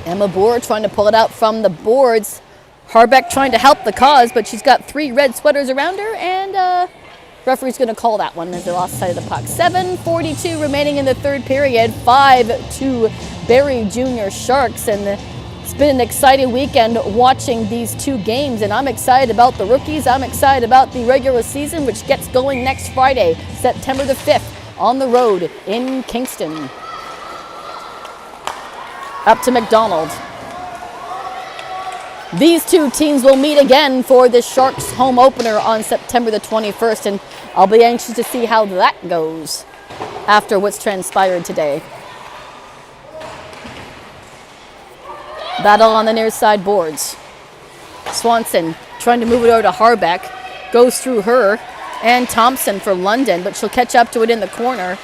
Speaker 1: Emma Boer trying to pull it out from the boards. Harbeck trying to help the cause, but she's got 3 red sweaters around her, and referee's going to call that one as they lost sight of the puck. 7:42 remaining in the third period. 5-2 Barrie Junior Sharks, and it's been an exciting weekend watching these 2 games, and I'm excited about the rookies. I'm excited about the regular season, which gets going next Friday, September the 5th, on the road in Kingston. Up to McDonald. These 2 teams will meet again for the Sharks home opener on September the 21st, and I'll be anxious to see how that goes after what's transpired today. Battle on the near side boards. Swanson trying to move it over to Harbeck. Goes through her and Thompson for London, but she'll catch up to it in the corner.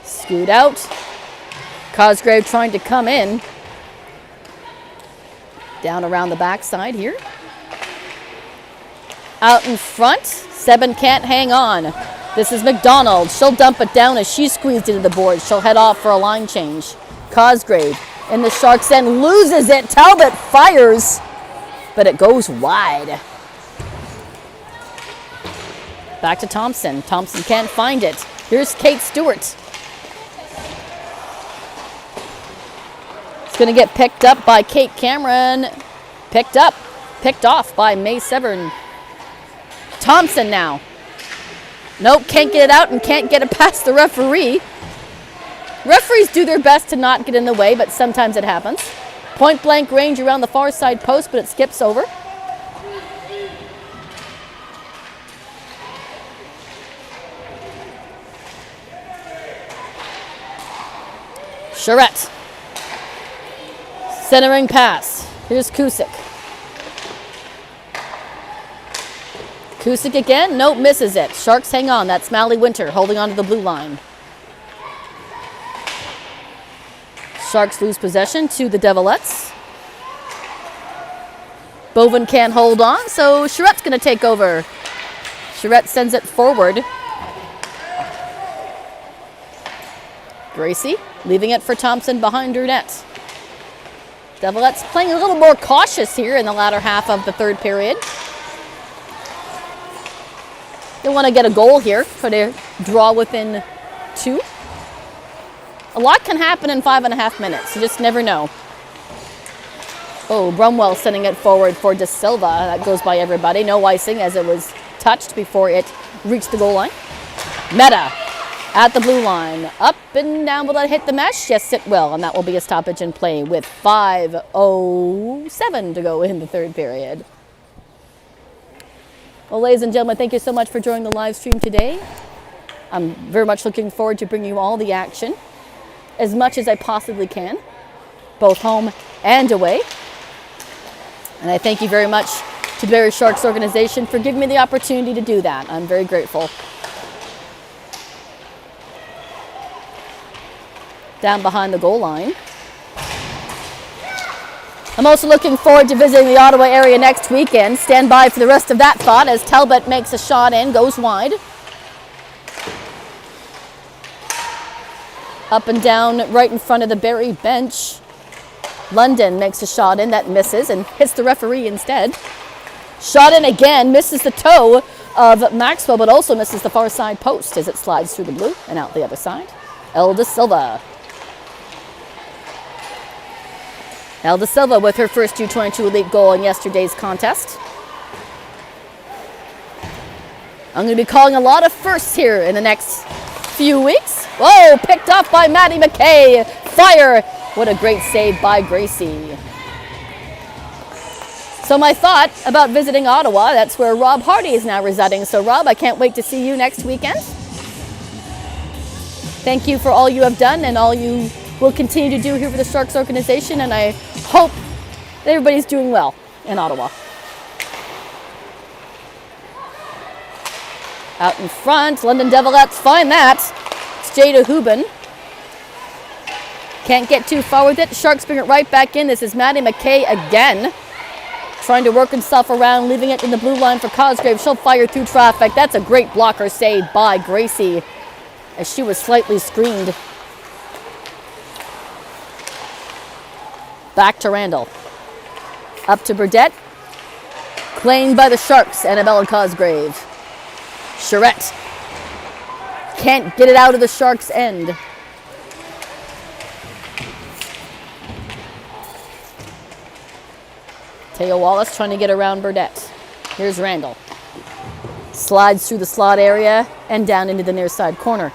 Speaker 1: Scoot out. Cosgrave trying to come in. Down around the backside here. Out in front. Seben can't hang on. This is McDonald. She'll dump it down as she squeezed into the board. She'll head off for a line change. Cosgrave in the Sharks end loses it. Talbot fires, but it goes wide. Back to Thompson. Thompson can't find it. Here's Kate Stewart. It's going to get picked up by Kate Cameron. Picked off by May Severn. Thompson now. Nope, can't get it out and can't get it past the referee. Referees do their best to not get in the way, but sometimes it happens. Point blank range around the far side post, but it skips over. Charette. Centering pass. Here's Cusick. Cusick again. Nope, misses it. Sharks hang on. That's Mally Winter holding on to the blue line. Sharks lose possession to the Devilettes. Boven can't hold on, so Charette's going to take over. Charette sends it forward. Gracie leaving it for Thompson behind her net. Devilettes playing a little more cautious here in the latter half of the third period. They want to get a goal here, try to draw within 2. A lot can happen in 5.5 minutes. You just never know. Oh, Brumwell sending it forward for De Silva. That goes by everybody. No icing as it was touched before it reached the goal line. Meta at the blue line. Up and down. Will that hit the mesh? Yes, it will. And that will be a stoppage in play with 5:07 to go in the third period. Well, ladies and gentlemen, thank you so much for joining the live stream today. I'm very much looking forward to bringing you all the action as much as I possibly can, both home and away. And I thank you very much to the Barrie Sharks organization for giving me the opportunity to do that. I'm very grateful. Down behind the goal line. I'm also looking forward to visiting the Ottawa area next weekend. Stand by for the rest of that thought as Talbot makes a shot in, goes wide. Up and down right in front of the Barrie bench. London makes a shot in that misses and hits the referee instead. Shot in again, misses the toe of Maxwell, but also misses the far side post as it slides through the blue and out the other side. El De Silva. El De Silva with her first U22 Elite goal in yesterday's contest. I'm going to be calling a lot of firsts here in the next few weeks. Whoa, picked up by Maddie McKay. Fire. What a great save by Gracie. So my thought about visiting Ottawa, that's where Rob Hardy is now residing. So Rob, I can't wait to see you next weekend. Thank you for all you have done and all you will continue to do here for the Sharks organization, and I hope that everybody's doing well in Ottawa. Out in front, London Devilettes find that. It's Jada Hubin. Can't get too far with it. Sharks bring it right back in. This is Maddie McKay again. Trying to work himself around, leaving it in the blue line for Cosgrave. She'll fire through traffic. That's a great blocker save by Gracie as she was slightly screened. Back to Randall. Up to Burdette. Claimed by the Sharks, Annabella Cosgrave. Charette can't get it out of the Sharks' end. Teo Wallace trying to get around Burdette. Here's Randall. Slides through the slot area and down into the near side corner.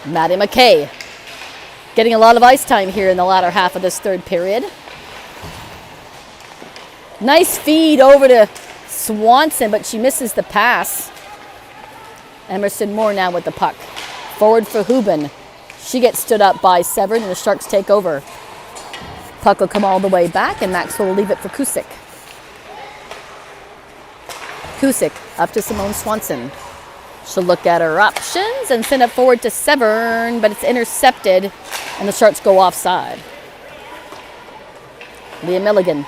Speaker 1: Maddie McKay getting a lot of ice time here in the latter half of this third period. Nice feed over to Swanson, but she misses the pass. Emerson Moore now with the puck. Forward for Hubin. She gets stood up by Severn and the Sharks take over. Puck will come all the way back and Maxwell will leave it for Cusick. Cusick up to Simone Swanson. She'll look at her options and send it forward to Severn, but it's intercepted and the Sharks go offside. Leah Milligan.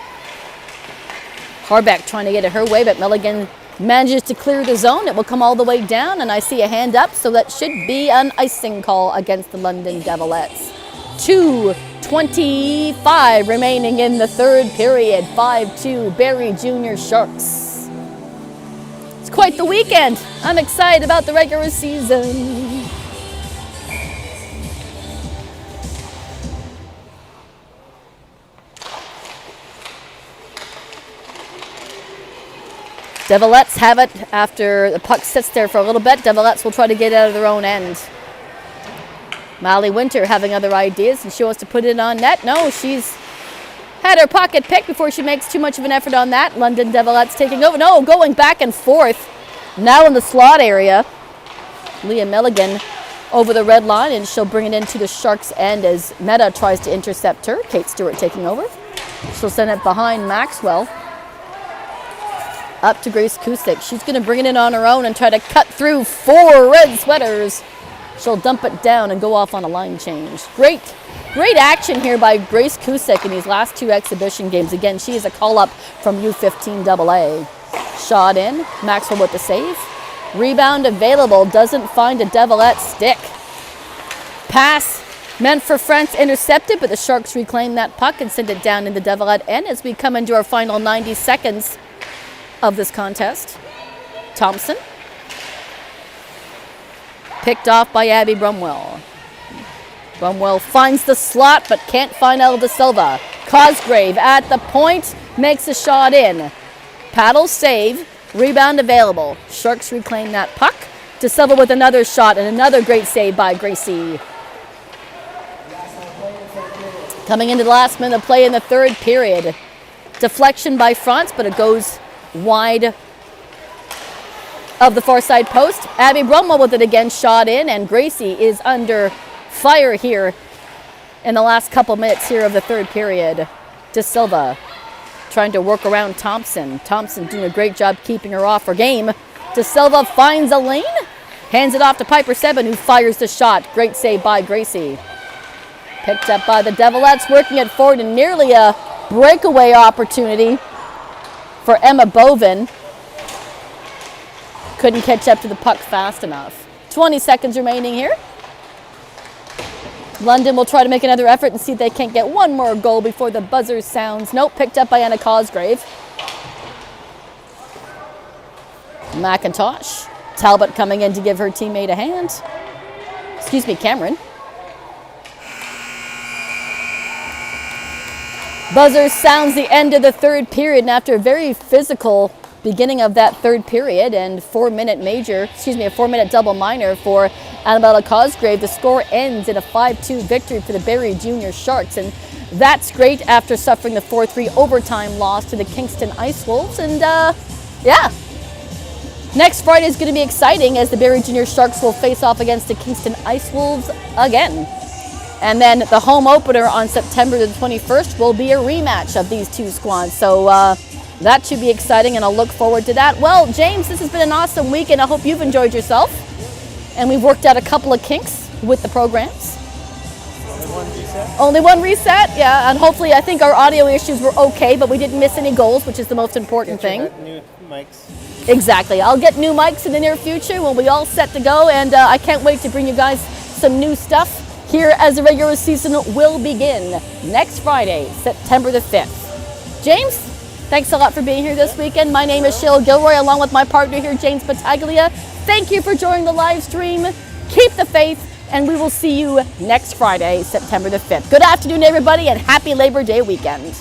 Speaker 1: Harbeck trying to get it her way, but Milligan manages to clear the zone. It will come all the way down, and I see a hand up, so that should be an icing call against the London Devilettes. 2:25 remaining in the third period. 5-2 Barrie Junior Sharks. It's quite the weekend. I'm excited about the regular season. Devilettes have it after the puck sits there for a little bit. Devilettes will try to get out of their own end. Molly Winter having other ideas and she wants to put it on net. No, she's had her pocket picked before she makes too much of an effort on that. London Devilettes taking over. No, going back and forth. Now in the slot area. Leah Milligan over the red line and she'll bring it into the Sharks' end as Meta tries to intercept her. Kate Stewart taking over. She'll send it behind Maxwell. Up to Grace Cusick. She's going to bring it in on her own and try to cut through 4 red sweaters. She'll dump it down and go off on a line change. Great action here by Grace Cusick in these last 2 exhibition games. Again, she is a call-up from U15 AA. Shot in. Maxwell with the save. Rebound available. Doesn't find a Devilette stick. Pass meant for France intercepted, but the Sharks reclaim that puck and send it down in the Devilette end as we come into our final 90 seconds of this contest. Thompson. Picked off by Abby Brumwell. Brumwell finds the slot but can't find Elda Silva. Cosgrave at the point makes a shot in. Paddle save. Rebound available. Sharks reclaim that puck. De Silva with another shot and another great save by Gracie. Coming into the last minute of play in the third period. Deflection by France, but it goes wide of the far side post. Abby Brumwell with it again, shot in, and Gracie is under fire here in the last couple minutes here of the third period. De Silva trying to work around Thompson. Thompson doing a great job keeping her off her game. De Silva finds a lane, hands it off to Piper Seven, who fires the shot. Great save by Gracie. Picked up by the Devilettes, working it forward, and nearly a breakaway opportunity for Emma Bovin. Couldn't catch up to the puck fast enough. 20 seconds remaining here. London will try to make another effort and see if they can't get one more goal before the buzzer sounds. Nope, picked up by Anna Cosgrave. McIntosh. Talbot coming in to give her teammate a hand. Excuse me, Cameron. Buzzer sounds the end of the third period, and after a very physical beginning of that third period and a 4-minute double minor for Annabella Cosgrave, the score ends in a 5-2 victory for the Barrie Junior Sharks, and that's great after suffering the 4-3 overtime loss to the Kingston Ice Wolves. And yeah, Next Friday is going to be exciting as the Barrie Junior Sharks will face off against the Kingston Ice Wolves again. And then the home opener on September the 21st will be a rematch of these two squads. So that should be exciting, and I'll look forward to that. Well, James, this has been an awesome week, and I hope you've enjoyed yourself. And we've worked out a couple of kinks with the programs.
Speaker 3: Only one reset?
Speaker 1: Only one reset, yeah. And hopefully, I think our audio issues were okay, but we didn't miss any goals, which is the most important thing.
Speaker 3: New mics.
Speaker 1: Exactly. I'll get new mics in the near future when we all set to go, and I can't wait to bring you guys some new stuff here as the regular season will begin next Friday, September the 5th. James, thanks a lot for being here this weekend. My name is Cheryl Gilroy, along with my partner here, James Battaglia. Thank you for joining the live stream. Keep the faith, and we will see you next Friday, September the 5th. Good afternoon, everybody, and happy Labor Day weekend.